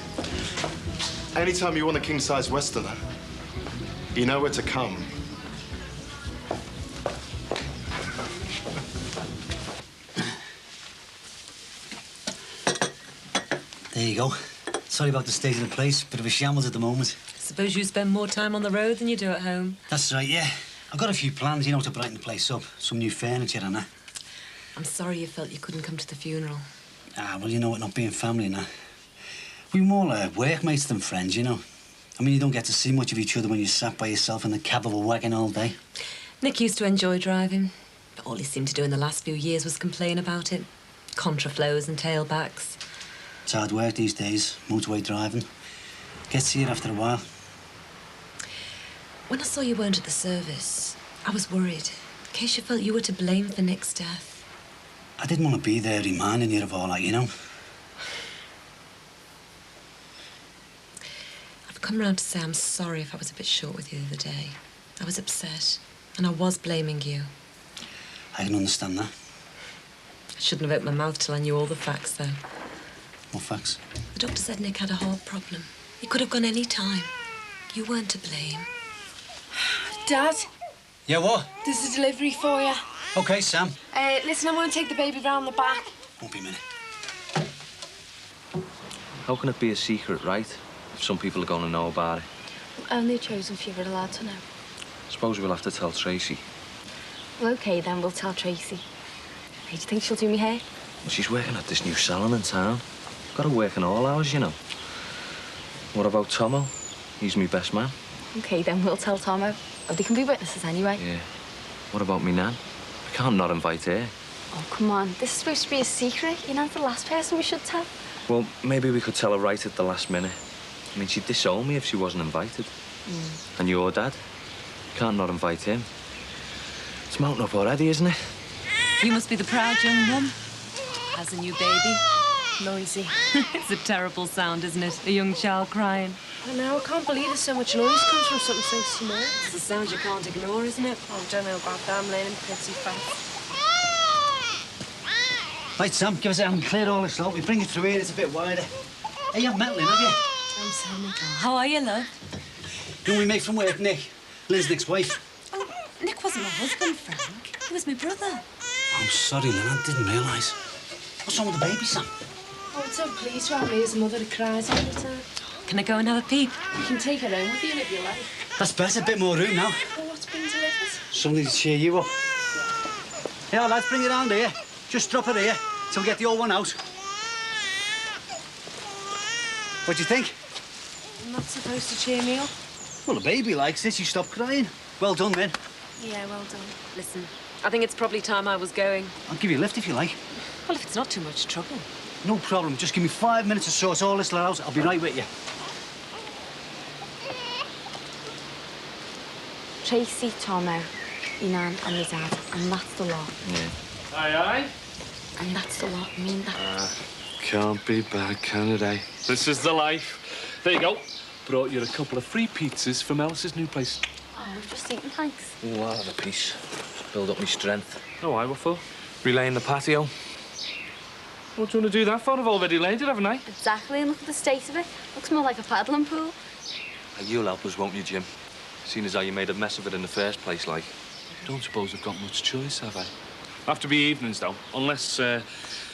anytime you want a king-size Westerner, you know where to come. There you go. Sorry about the state of the place. Bit of a shambles at the moment. Suppose you spend more time on the road than you do at home. That's right, yeah. I've got a few plans, you know, to brighten the place up. Some new furniture and that. I'm sorry you felt you couldn't come to the funeral. Ah, well, you know what, not being family and that. We're more like workmates than friends, you know. I mean, you don't get to see much of each other when you're sat by yourself in the cab of a wagon all day. Nick used to enjoy driving, but all he seemed to do in the last few years was complain about it. Contraflows and tailbacks. It's hard work these days, motorway driving. Gets to you after a while. When I saw you weren't at the service, I was worried, in case you felt you were to blame for Nick's death. I didn't want to be there reminding you of all that, you know. I've come round to say I'm sorry if I was a bit short with you the other day. I was upset, and I was blaming you. I can understand that. I shouldn't have opened my mouth till I knew all the facts, though. What facts? The doctor said Nick had a heart problem. He could have gone any time. You weren't to blame. Dad, Yeah, what? there's a delivery for you. OK, Sam. Listen, I want to take the baby round the back. Won't be a minute. How can it be a secret, right? If some people are going to know about it. Only a chosen few are allowed to know. Suppose we'll have to tell Tracy. Well, OK, then we'll tell Tracy. Hey, do you think she'll do me hair? Well, she's working at this new salon in town. Got to work in all hours, you know. What about Tomo? He's my best man. OK, then we'll tell Tomo. Oh, they can be witnesses anyway. Yeah. What about me nan? I can't not invite her. Oh, come on. This is supposed to be a secret. You're not the last person we should tell. Well, maybe we could tell her right at the last minute. I mean, she'd disown me if she wasn't invited. And your dad? Can't not invite him. It's mounting up already, isn't it? You must be the proud young mum. Has a new baby. Noisy. It's a terrible sound, isn't it? A young child crying. I know, I can't believe there's so much noise comes from something so small. It's the sound you can't ignore, isn't it? Oh, I don't know about that. I'm learning pretty fast. Right, Sam, give us a hand. Clear all this out. We bring it through here. It's a bit wider. Hey, you have metal in, have you? I'm Sam. How are you, love? Young we mate from work, Nick. Liz, Nick's wife. Oh, Nick wasn't my husband, Frank. He was my brother. I'm sorry, Lynn. I didn't realise. What's wrong with the baby, Sam? Oh, it's so pleased around me as a mother who cries all the time. Can I go and have a peep? You can take her home with you if you like. That's better. A bit more room now. Well, what's been delivered? Something to cheer you up. Yeah, lads, bring it round here. Just drop it here till we get the old one out. What do you think? I'm not supposed to cheer me up. Well, the baby likes it. You stop crying. Well done, then. Yeah, well done. Listen, I think it's probably time I was going. I'll give you a lift if you like. Well, if it's not too much trouble. No problem. Just give me 5 minutes to sort all this lot out. I'll be right with you. Tracy, Tomo, Inan and his dad, and that's the lot. Yeah. Aye, aye. And that's the lot. I mean, that. Can't be bad, can it, eh? This is the life. There you go. Brought you a couple of free pizzas from Alice's new place. Oh, we've just eaten, thanks. Oh, I'll have a piece. Build up my strength. Oh, aye, what for? Relaying the patio. What do you want to do that for? I've already laid it, haven't I? Exactly, and look at the state of it. Looks more like a paddling pool. You'll help us, won't you, Jim? Seeing as how you made a mess of it in the first place, like. Don't suppose I've got much choice, have I? Have to be evenings, though, unless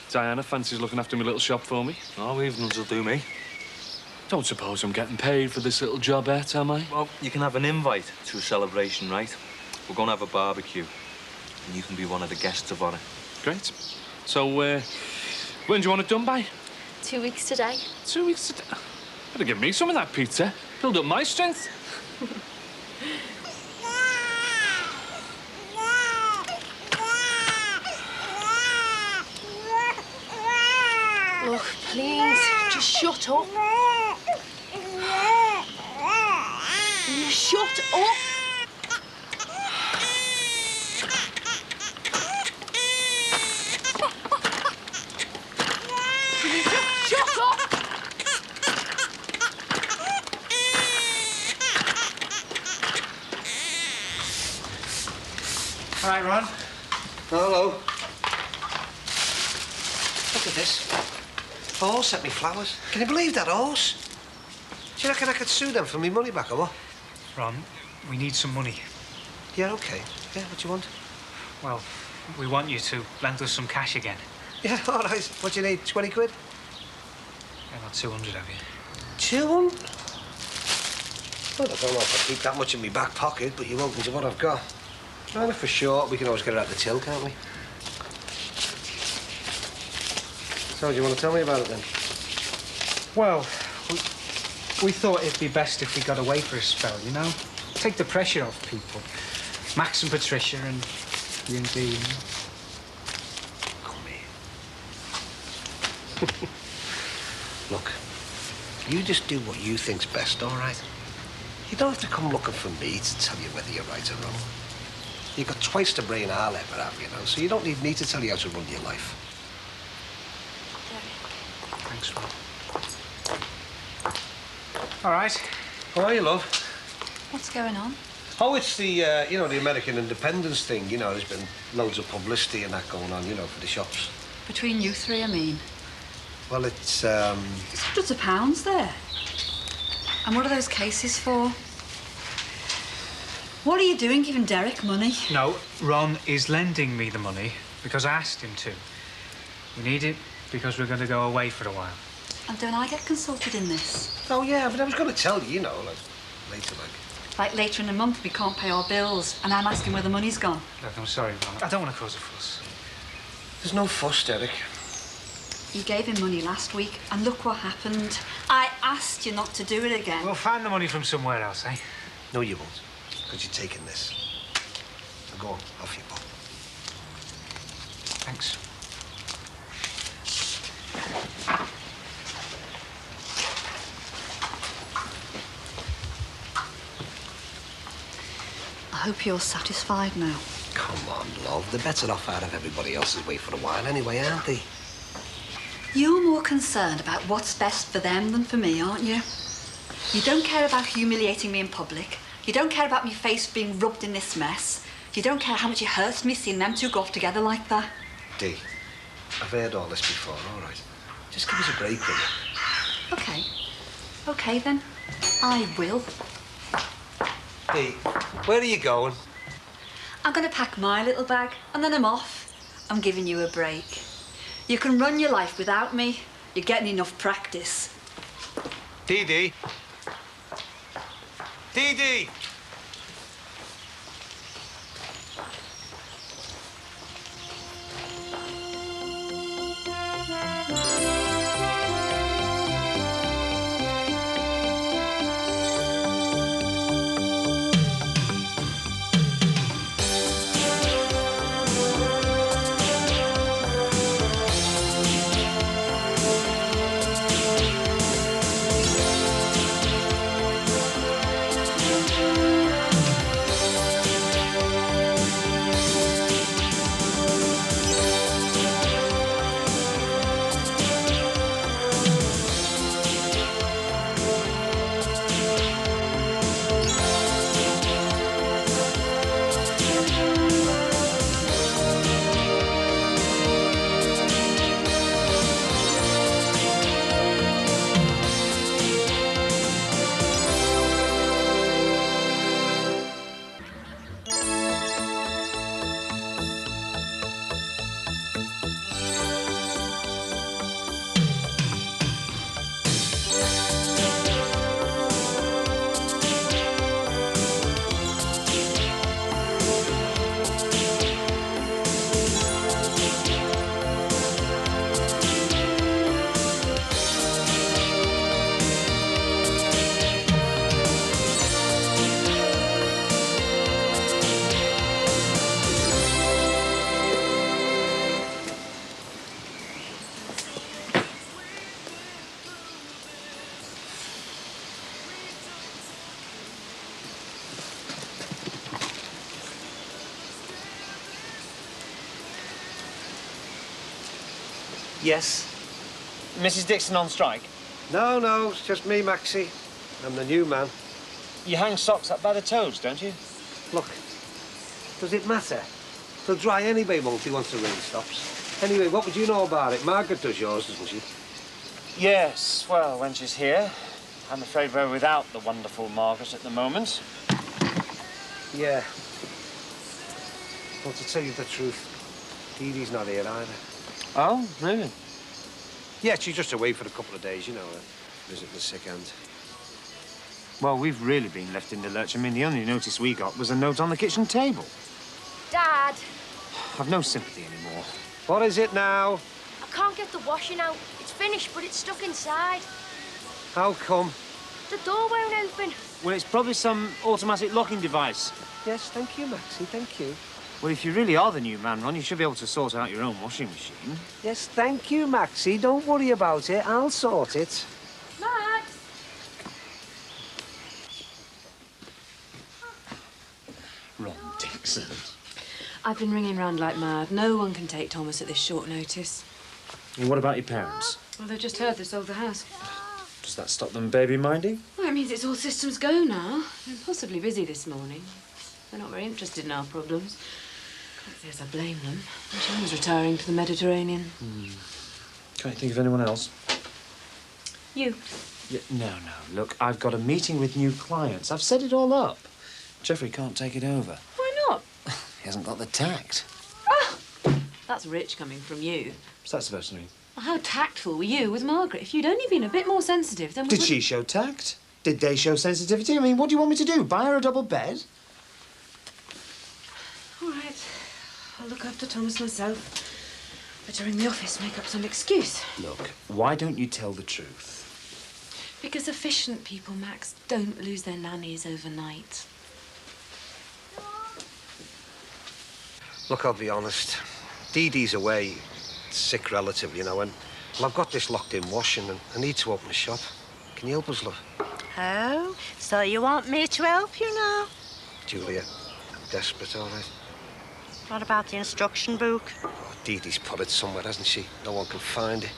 Diana fancies looking after my little shop for me. Oh, evenings will do me. Don't suppose I'm getting paid for this little jobette, am I? Well, you can have an invite to a celebration, right? We're going to have a barbecue, and you can be one of the guests of honour. Great. So, when do you want it done by? 2 weeks today. 2 weeks today? Better give me some of that pizza. Build up my strength. Look, please, just shut up. Will you shut up? Will you just shut up? All right, Ron. Hello. Look at this. Horse sent me flowers. Can you believe that horse? Do you reckon I could sue them for me money back or what? Ron, we need some money. Yeah, OK. Yeah, what do you want? Well, we want you to lend us some cash again. Yeah, all right. What do you need, 20 quid? I got 200 of you. 200? Well, I don't know if I keep that much in my back pocket, but you're welcome to what I've got. Well, if for short, we can always get it out the till, can't we? So, do you want to tell me about it, then? Well, we thought it'd be best if we got away for a spell, you know? Take the pressure off people. Max and Patricia and you and Dee. Come here. Look, you just do what you think's best, all right? You don't have to come looking for me to tell you whether you're right or wrong. You've got twice the brain I'll ever have, you know, so you don't need me to tell you how to run your life. Thanks, Ron. All right. How are you, love? What's going on? Oh, it's the, you know, the American independence thing. You know, there's been loads of publicity and that going on, you know, for the shops. Between you three, I mean. Well, it's, There's hundreds of pounds there. And what are those cases for? What are you doing giving Derek money? No, Ron is lending me the money because I asked him to. We need it because we're going to go away for a while. And don't I get consulted in this? Oh, yeah, but I was going to tell you, you know, like, later, like. Like later in the month, we can't pay our bills, and I'm asking where the money's gone. Look, I'm sorry, Ron. I don't want to cause a fuss. There's no fuss, Derek. You gave him money last week, and look what happened. I asked you not to do it again. We'll find the money from somewhere else, eh? No, you won't, because you're taking this. Now go on, off you go. Thanks. I hope you're satisfied now. Come on, love. They're better off out of everybody else's way for a while anyway, aren't they? You're more concerned about what's best for them than for me, aren't you? You don't care about humiliating me in public. You don't care about my face being rubbed in this mess. You don't care how much it hurts me seeing them two go off together like that. Dee, I've heard all this before, all right. Just give us a break, will you? OK. OK, then. I will. Dee, where are you going? I'm going to pack my little bag, and then I'm off. I'm giving you a break. You can run your life without me. You're getting enough practice. Dee Dee. Dee Dee. Yes. Mrs. Dixon on strike? No, no, it's just me, Maxie. I'm the new man. You hang socks up by the toes, don't you? Look, does it matter? They'll dry anyway, won't he, once the rain stops? Anyway, what would you know about it? Margaret does yours, doesn't she? Yes, well, when she's here. I'm afraid we're without the wonderful Margaret at the moment. Yeah. Well, to tell you the truth, Dee Dee's not here either. Oh, really? Yeah, she's just away for a couple of days, you know, visiting the sick end. Well, we've really been left in the lurch. I mean, the only notice we got was a note on the kitchen table. Dad, I've no sympathy anymore. What is it now? I can't get the washing out. It's finished, but it's stuck inside. How come? The door won't open. Well, it's probably some automatic locking device. Yes, thank you, Maxie, thank you. Well, if you really are the new man, Ron, you should be able to sort out your own washing machine. Yes, thank you, Maxie. Don't worry about it. I'll sort it. Max! Ron Dixon. I've been ringing round like mad. No one can take Thomas at this short notice. And what about your parents? Well, they've just heard they sold the house. Does that stop them baby-minding? Well, it means it's all systems go now. They're possibly busy this morning. They're not very interested in our problems. Can't say as I blame them. John's retiring to the Mediterranean. Can't you think of anyone else? You? Yeah, no. Look, I've got a meeting with new clients. I've set it all up. Jeffrey can't take it over. Why not? He hasn't got the tact. That's rich coming from you. What's that supposed to mean? Well, how tactful were you with Margaret? If you'd only been a bit more sensitive, then we Did wouldn't- she show tact? Did they show sensitivity? I mean, what do you want me to do? Buy her a double bed? All right. I'll look after Thomas myself. Better ring the office, make up some excuse. Look, why don't you tell the truth? Because efficient people, Max, don't lose their nannies overnight. Look, I'll be honest. Dee Dee's away, sick relative, you know, and well, I've got this locked-in washing and I need to open a shop. Can you help us, love? Oh, so you want me to help you now? Julia, desperate, all right. What about the instruction book? Oh, Dee Dee's put it somewhere, hasn't she? No one can find it.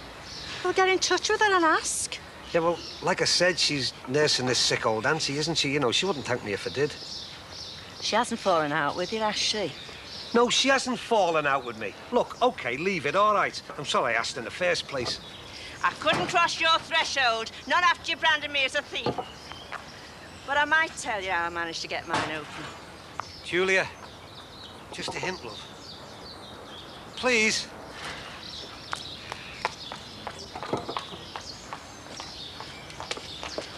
Well, get in touch with her and ask. Yeah, well, like I said, she's nursing this sick old auntie, isn't she? You know, she wouldn't thank me if I did. She hasn't fallen out with you, has she? No, she hasn't fallen out with me. Look, OK, leave it, all right. I'm sorry I asked in the first place. I couldn't cross your threshold, not after you branded me as a thief. But I might tell you how I managed to get mine open. Julia, just a hint, love. Please.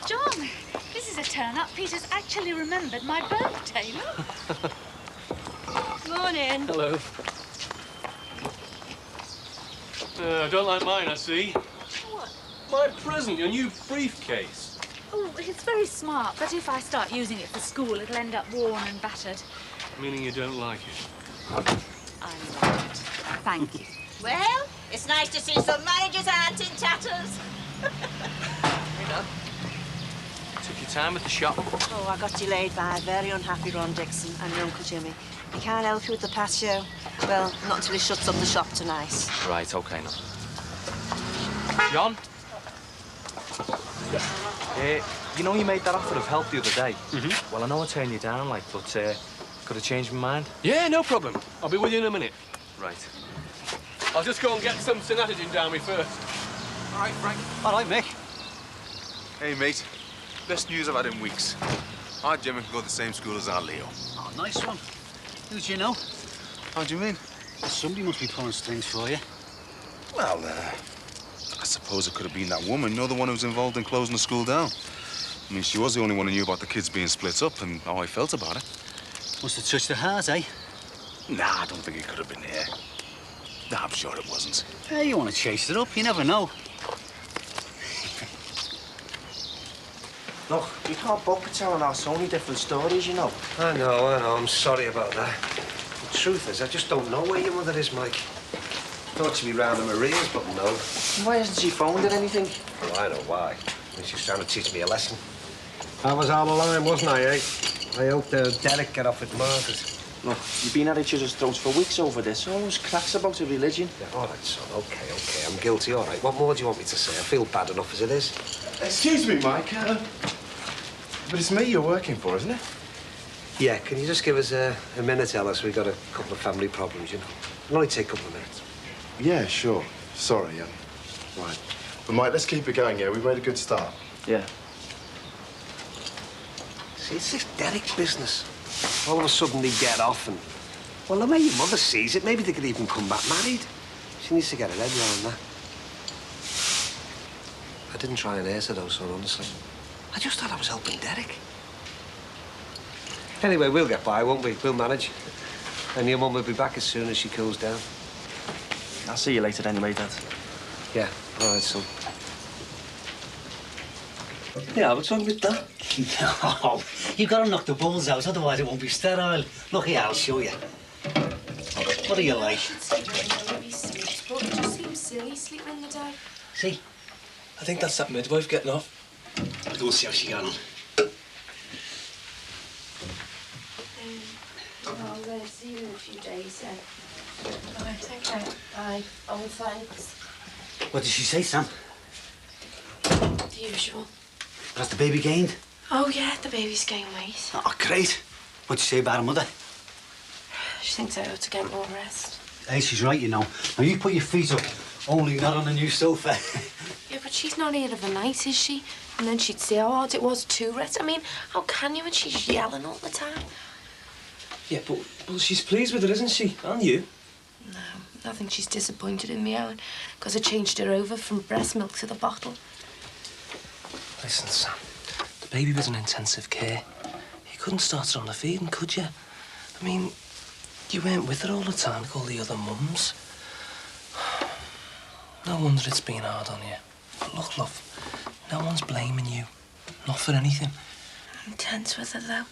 John, this is a turn-up. Peter's actually remembered my birthday, look. Morning. Hello. Don't like mine, I see. What? My present, your new briefcase. Oh, it's very smart, but if I start using it for school, it'll end up worn and battered. Meaning you don't like it? I love it. Thank you. Well, it's nice to see some managers aren't in tatters. You know. Took your time at the shop. Oh, I got delayed by a very unhappy Ron Dixon and your Uncle Jimmy. He can't help you with the patio. Well, not until he shuts up the shop tonight. Right, OK, now. John? You know you made that offer of help the other day? Mm-hmm. Well, I know I turned you down, like, but could have changed my mind? Yeah, no problem. I'll be with you in a minute. Right. I'll just go and get some synatogen down me first. All right, Frank. All right, Mick. Hey, mate. Best news I've had in weeks. Our Jimmy can go to the same school as our Leo. Oh, nice one. Who do you know? How do you mean? Somebody must be pulling strings for you. Well, I suppose it could have been that woman. You're the one who was involved in closing the school down. I mean, she was the only one who knew about the kids being split up and how I felt about it. Must have touched the heart, eh? Nah, I don't think it could have been here. Nah, I'm sure it wasn't. Hey, you want to chase it up? You never know. Look, we can't both be telling our so many different stories, you know. I know. I'm sorry about that. The truth is, I just don't know where your mother is, Mike. Thought she'd be round at Maria's, but no. Why hasn't she phoned or anything? Well, I know why. I mean, she's trying to teach me a lesson. I was out of line, wasn't I, eh? I hoped Derek got off at Margaret. Look, you've been at each other's throats for weeks over this. All those cracks about a religion. Yeah, all right, son. OK. I'm guilty, all right. What more do you want me to say? I feel bad enough as it is. Excuse me, Mike. But it's me you're working for, isn't it? Yeah, can you just give us a minute, Alice? We've got a couple of family problems, you know. It'll only take a couple of minutes. Yeah, sure. Sorry, right. But, Mike, let's keep it going, yeah? We've made a good start. Yeah. See, it's this Derek business. All of a sudden, they get off and... Well, the way your mother sees it, maybe they could even come back married. She needs to get her head around that. I didn't try and hurt her, though, son, honestly. I just thought I was helping Derek. Anyway, we'll get by, won't we? We'll manage. And your mum will be back as soon as she cools down. I'll see you later anyway, Dad. Yeah, all right, son. Yeah, what's wrong with that? No, you've got to knock the balls out, otherwise it won't be sterile. Look here, I'll show you. What are you like? But it just seems silly sleeping in the day. See? I think that's that midwife getting off. I'll go and see how she got on. Well, I'm going to see you in a few days, so... All right, okay. Bye. Oh, thanks. What did she say, Sam? The usual. Has the baby gained? Oh, yeah, the baby's gained weight. Oh, great. What'd she say about her mother? She thinks I ought to get more rest. Hey, she's right, you know. Now, you put your feet up, only not on a new sofa. Yeah, but she's not here of a night, is she? And then she'd see how hard it was to rest. I mean, how can you when she's yelling all the time? Yeah, but she's pleased with it, isn't she? Aren't you? No, I think she's disappointed in me, Alan, because I changed her over from breast milk to the bottle. Listen, Sam, the baby was in intensive care. You couldn't start her on the feeding, could you? I mean, you weren't with her all the time like all the other mums. No wonder it's been hard on you. But look, love, no one's blaming you. Not for anything. I'm tense with her, though.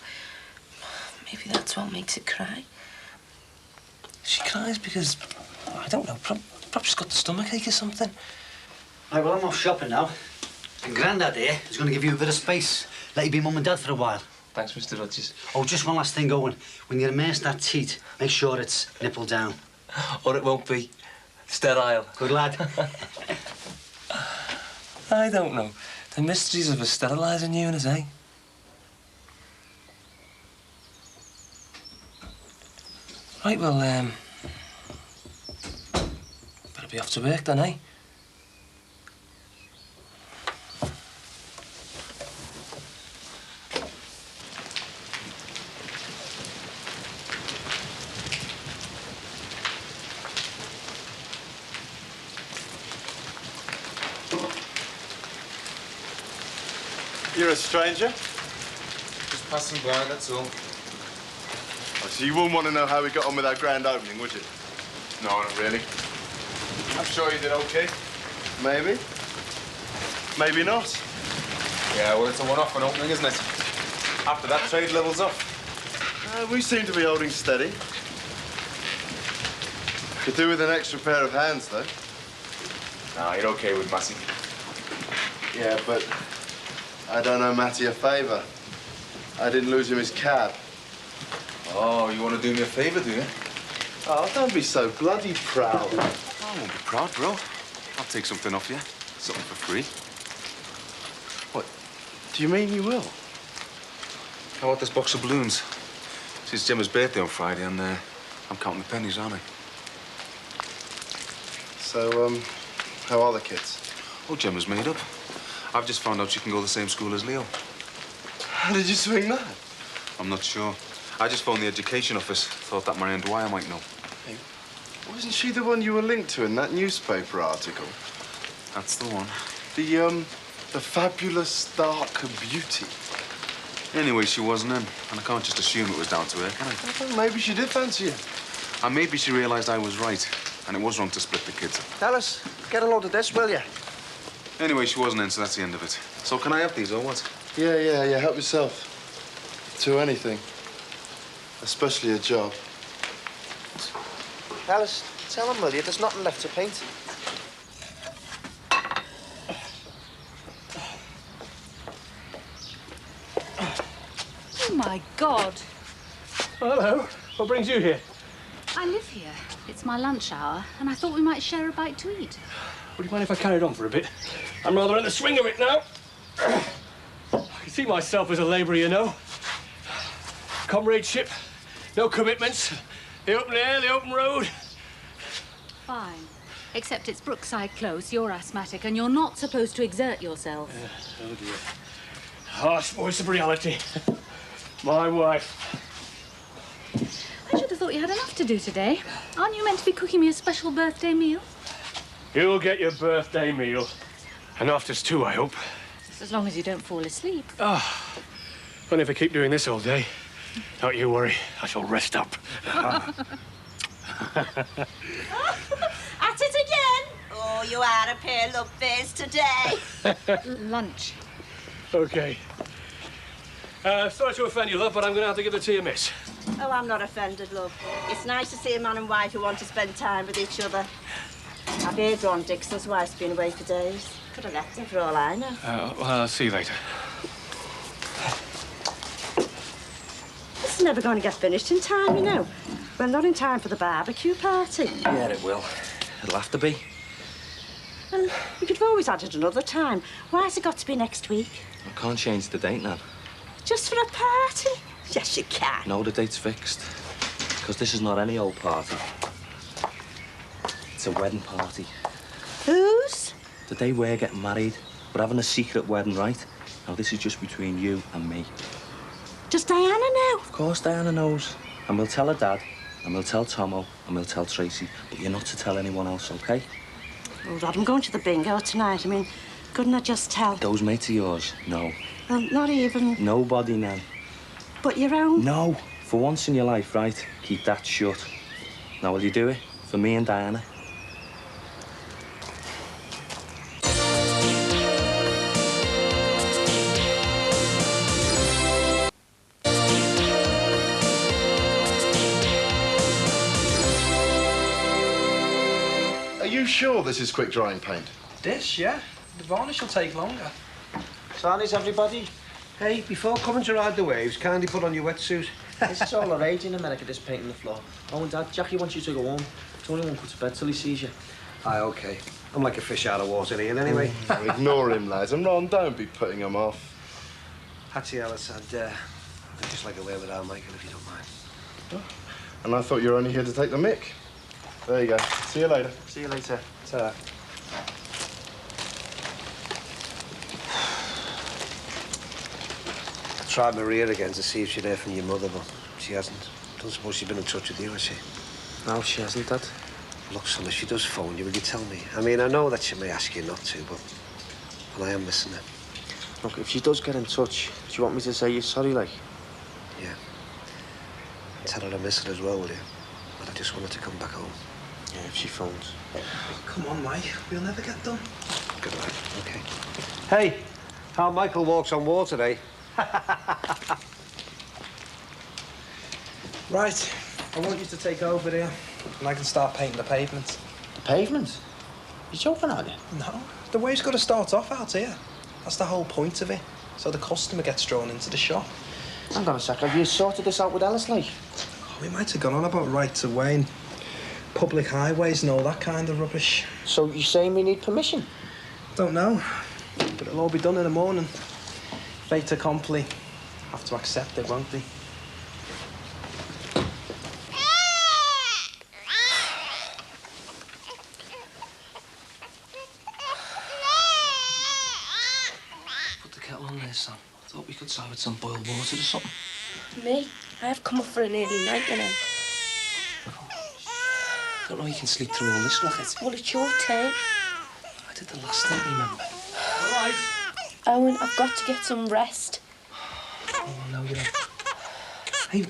Maybe that's what makes her cry. She cries because, I don't know, perhaps she's got the stomachache or something. Right, well, I'm off shopping now. And Grandad here is going to give you a bit of space. Let you be Mum and Dad for a while. Thanks, Mr. Rogers. Oh, just one last thing, Owen. When you immerse that teat, make sure it's nipple down. Or it won't be sterile. Good lad. I don't know. The mysteries of a sterilising unit, eh? Right, well, better be off to work then, eh? You're a stranger? Just passing by, that's all. Oh, so you wouldn't want to know how we got on with our grand opening, would you? No, not really. I'm sure you did okay. Maybe. Maybe not. Yeah, well, it's a one-off an opening, isn't it? After that, trade levels off. We seem to be holding steady. Could do with an extra pair of hands, though. Nah, you're okay with Massey. Yeah, but I don't owe Matty a favour. I didn't lose him his cab. Oh, you want to do me a favour, do you? Oh, don't be so bloody proud. I won't be proud, bro. I'll take something off you. Something for free. What? Do you mean you will? How about this box of balloons? It's Gemma's birthday on Friday, and I'm counting the pennies, aren't I? So, how are the kids? Oh, Gemma's made up. I've just found out she can go to the same school as Leo. How did you swing that? I'm not sure. I just phoned the education office. Thought that Marianne Dwyer might know. Hey, wasn't she the one you were linked to in that newspaper article? That's the one. The fabulous dark beauty. Anyway, she wasn't in, and I can't just assume it was down to her, can I? Well, maybe she did fancy you. And maybe she realised I was right, and it was wrong to split the kids. Alice, get a load of this, will you? Anyway, she wasn't in, so that's the end of it. So can I have these, or what? Yeah, help yourself. To anything. Especially a job. Alice, tell them, will you? There's nothing left to paint. Oh, my God. Hello. What brings you here? I live here. It's my lunch hour, and I thought we might share a bite to eat. Would you mind if I carried on for a bit? I'm rather in the swing of it now. I can see myself as a labourer, you know. Comradeship, no commitments. The open air, the open road. Fine. Except it's Brookside Close, you're asthmatic, and you're not supposed to exert yourself. Oh, dear. Harsh voice of reality. My wife. I should have thought you had enough to do today. Aren't you meant to be cooking me a special birthday meal? You'll get your birthday meal. And afters too, I hope. Just as long as you don't fall asleep. Only if I keep doing this all day. Don't you worry, I shall rest up. At it again? Oh, you are a pair of lovebirds today. Lunch. OK. Sorry to offend you, love, but I'm going to have to give it to you, miss. Oh, I'm not offended, love. It's nice to see a man and wife who want to spend time with each other. I've heard Ron Dixon's wife's been away for days. Could have left him for all I know. Well, I'll see you later. This is never going to get finished in time, you know. Well, not in time for the barbecue party. Yeah, it will. It'll have to be. Well, we could have always added another time. Why has it got to be next week? I can't change the date now. Just for a party? Yes, you can. No, the date's fixed. Because this is not any old party. It's a wedding party. Whose? The day we're getting married. We're having a secret wedding, right? Now, this is just between you and me. Does Diana know? Of course Diana knows. And we'll tell her dad, and we'll tell Tomo, and we'll tell Tracy. But you're not to tell anyone else, OK? Oh, Rod, I'm going to the bingo tonight. I mean, couldn't I just tell? Those mates of yours? No. Well, not even... Nobody, Nan. But your own? No. For once in your life, right? Keep that shut. Now, will you do it? For me and Diana? Are you sure this is quick drying paint? This, yeah. The varnish will take longer. Sarnies, everybody. Hey, before coming to ride the waves, kindly put on your wetsuit. This is all the rage in America, this painting the floor. Oh, and Dad, Jackie wants you to go home. Tony won't go to bed till he sees you. Aye, OK. I'm like a fish out of water here, anyway. Ignore him, lads. And Ron, don't be putting him off. Hattie Ellis, I'd just like a word with our Michael, if you don't mind. And I thought you were only here to take the mick. There you go. See you later. See you later. Ta-ra. I tried Maria again to see if she'd hear from your mother, but she hasn't. Don't suppose she's been in touch with you, has she? No, she hasn't, Dad. Look, son, if she does phone you, will you tell me? I mean, I know that she may ask you not to, but I am missing her. Look, if she does get in touch, do you want me to say you're sorry, like? Yeah. Tell her I miss her as well, will you? But I just wanted to come back home. Yeah, if she phones. Come on, Mike. We'll never get done. Good night. OK. Hey, how Michael walks on water, eh? Right. I want you to take over here, and I can start painting the pavement. The pavement? You're joking, aren't you? No. The way's got to start off out here. That's the whole point of it. So the customer gets drawn into the shop. Hang on a sec. Have you sorted this out with Ellis, like? Oh, we might have gone on about rights of way and public highways and all that kind of rubbish. So you're saying we need permission? Don't know. But it'll all be done in the morning. Fait accompli. Have to accept it, won't they? Put the kettle on there, Sam. I thought we could start with some boiled water or something. Me? I have come up for an early night, you know. I don't know you can sleep through all this, look. Well, it's your turn. I did the last thing, remember? All right. Owen, I've got to get some rest. Oh, no, you don't. Hey,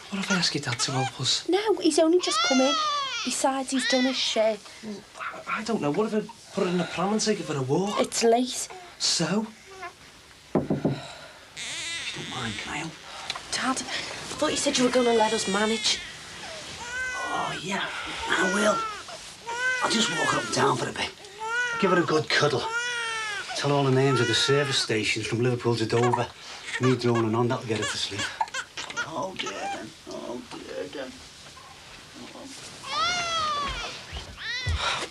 what if I ask your dad to help us? No, he's only just come in. Besides, he's done his share. I don't know. What if I put it in a pram and take it for a walk? It's late. So? If you don't mind, can I help? Dad, I thought you said you were going to let us manage. Oh, yeah, I will. I'll just walk up and down for a bit. Give her a good cuddle. Tell all the names of the service stations from Liverpool to Dover. Me droning on, that'll get her to sleep. Oh, dear, then. Oh, dear, then.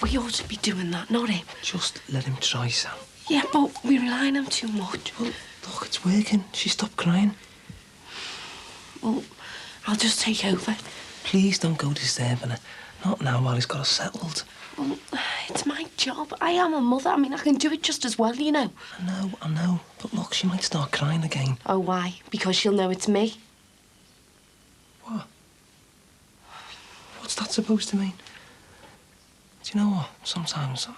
We ought to be doing that, not him. Just let him try, Sam. Yeah, but we rely on him too much. Well, look, it's working. She stopped crying. Well, I'll just take over. Please don't go disturbing her. Not now while he's got her settled. Well, it's my job. I am a mother. I mean, I can do it just as well, you know. I know. But look, she might start crying again. Oh, why? Because she'll know it's me. What? What's that supposed to mean? Do you know what? Sometimes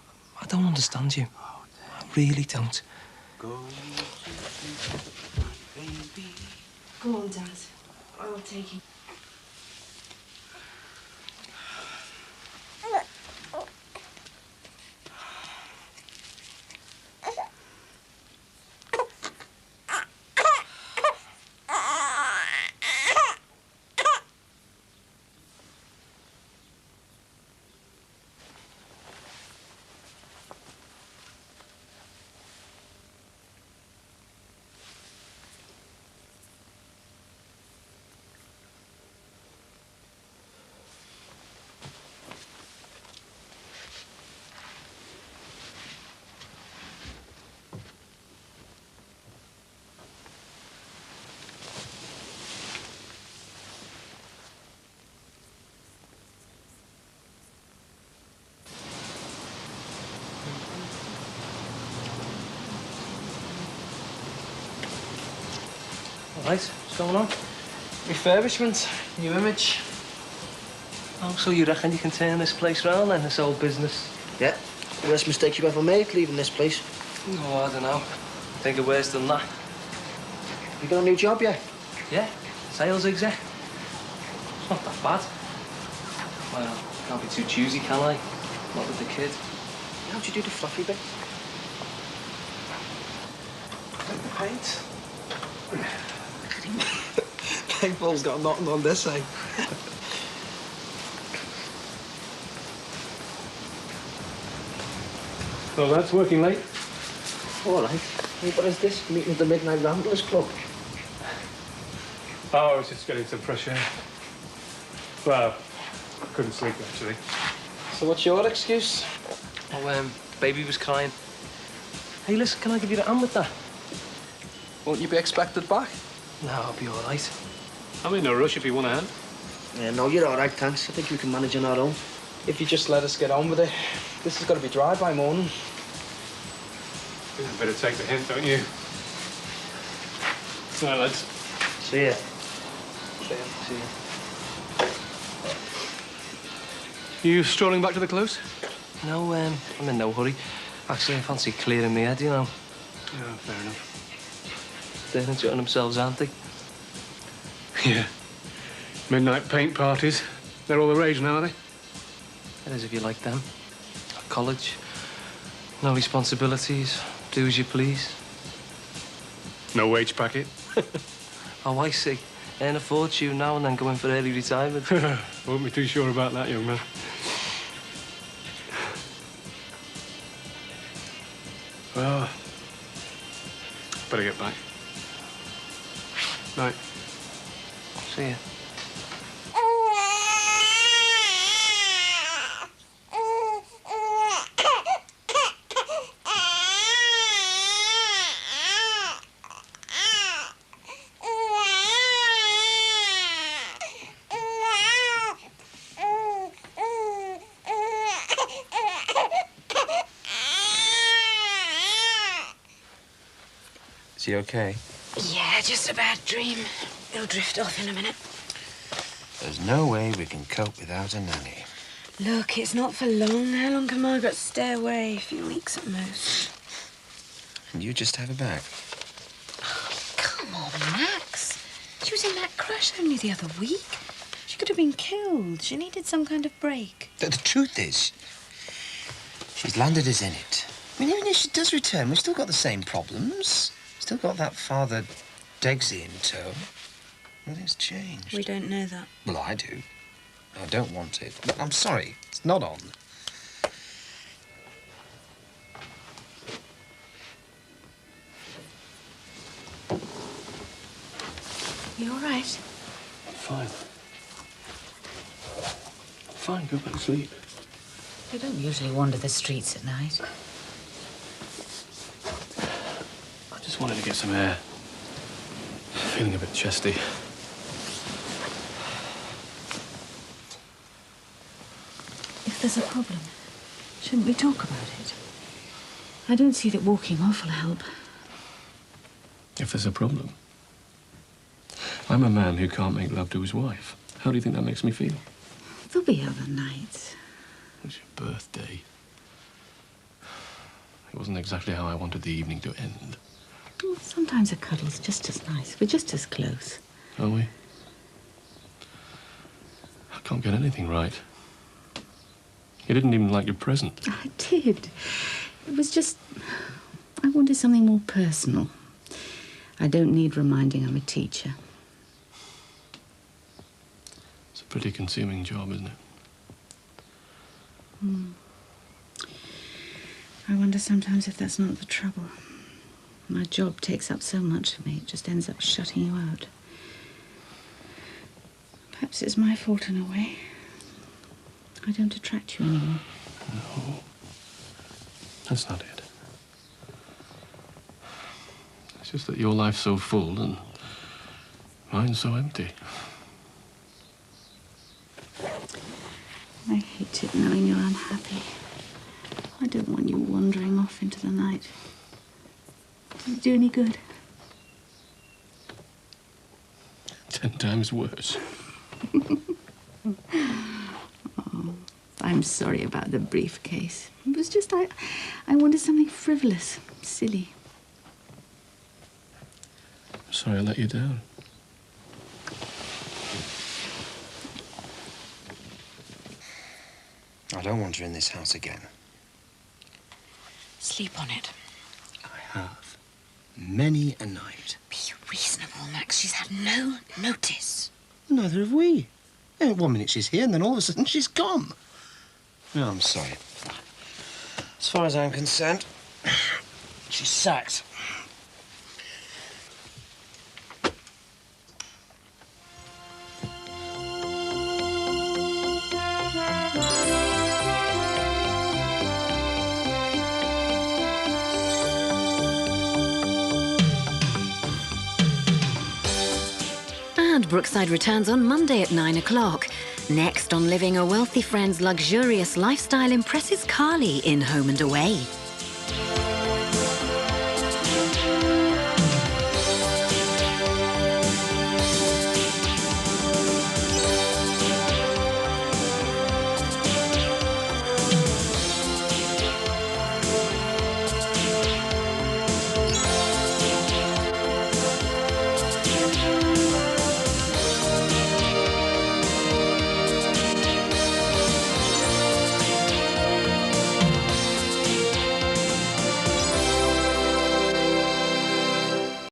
I don't understand you. I really don't. Go on, Dad. I'll take you. All right, what's going on? Refurbishment, new image. Oh, so you reckon you can turn this place round then, this old business? Yeah. The worst mistake you ever made, leaving this place. Oh, I don't know. I think of worse than that. You got a new job, yeah? Yeah, sales exec. It's not that bad. Well, can't be too choosy, can I? Not with the kid. How'd you do the fluffy bit? Like the paint. Paintball's got nothing on this side. Well, that's working late. All right. Hey, what is this? Meeting at the Midnight Ramblers Club? Oh, I was just getting some fresh air. Well, I couldn't sleep, actually. So what's your excuse? Oh, baby was crying. Hey, listen, can I give you a hand with that? Won't you be expected back? No, I'll be all right. I'm in no rush if you want a hand. Yeah, no, you're all right, thanks. I think we can manage on our own. If you just let us get on with it. This has got to be dry by morning. You better take the hint, don't you? Right, lads. See ya. See ya. You strolling back to the close? No, I'm in no hurry. Actually, I fancy clearing my head, you know. Yeah, fair enough. They're enjoying themselves, aren't they? Yeah. Midnight paint parties. They're all the rage now, are they? That is if you like them. At college, no responsibilities, do as you please. No wage packet? Oh, I see. Earn a fortune now and then go in for early retirement. Won't be too sure about that, young man. Well, better get back. Night. See ya. Is he okay? Yeah, just a bad dream. He'll drift off in a minute. There's no way we can cope without a nanny. Look, it's not for long. How long can Margaret stay away? A few weeks at most. And you just have her back. Come on, Max. She was in that crash only the other week. She could have been killed. She needed some kind of break. The truth is, she's landed us in it. I mean, even if she does return, we've still got the same problems. Still got that Father Degsy in tow. Nothing's changed. We don't know that. Well, I do. I don't want it. But I'm sorry, it's not on. You all right? Fine. Fine, go back to sleep. You don't usually wander the streets at night. I just wanted to get some air. Feeling a bit chesty. If there's a problem, shouldn't we talk about it? I don't see that walking off will help. If there's a problem. I'm a man who can't make love to his wife. How do you think that makes me feel? There'll be other nights. It was your birthday. It wasn't exactly how I wanted the evening to end. Well, sometimes a cuddle's just as nice. We're just as close. Are we? I can't get anything right. You didn't even like your present. I did. It was just... I wanted something more personal. I don't need reminding I'm a teacher. It's a pretty consuming job, isn't it? I wonder sometimes if that's not the trouble. My job takes up so much of me, it just ends up shutting you out. Perhaps it's my fault in a way. I don't attract you anymore. No. That's not it. It's just that your life's so full and mine's so empty. I hate it knowing you're unhappy. I don't want you wandering off into the night. Does it do any good? 10 times worse. Oh, I'm sorry about the briefcase. It was just I wanted something frivolous, silly. I'm sorry I let you down. I don't want her in this house again. Sleep on it. I have. Many a night. Be reasonable, Max. She's had no notice. Neither have we. Yeah, 1 minute she's here and then all of a sudden she's gone. No, I'm sorry. As far as I'm concerned, she's sacked. Brookside returns on Monday at 9 o'clock. Next on Living a Wealthy Friend's luxurious lifestyle impresses Carly in Home and Away.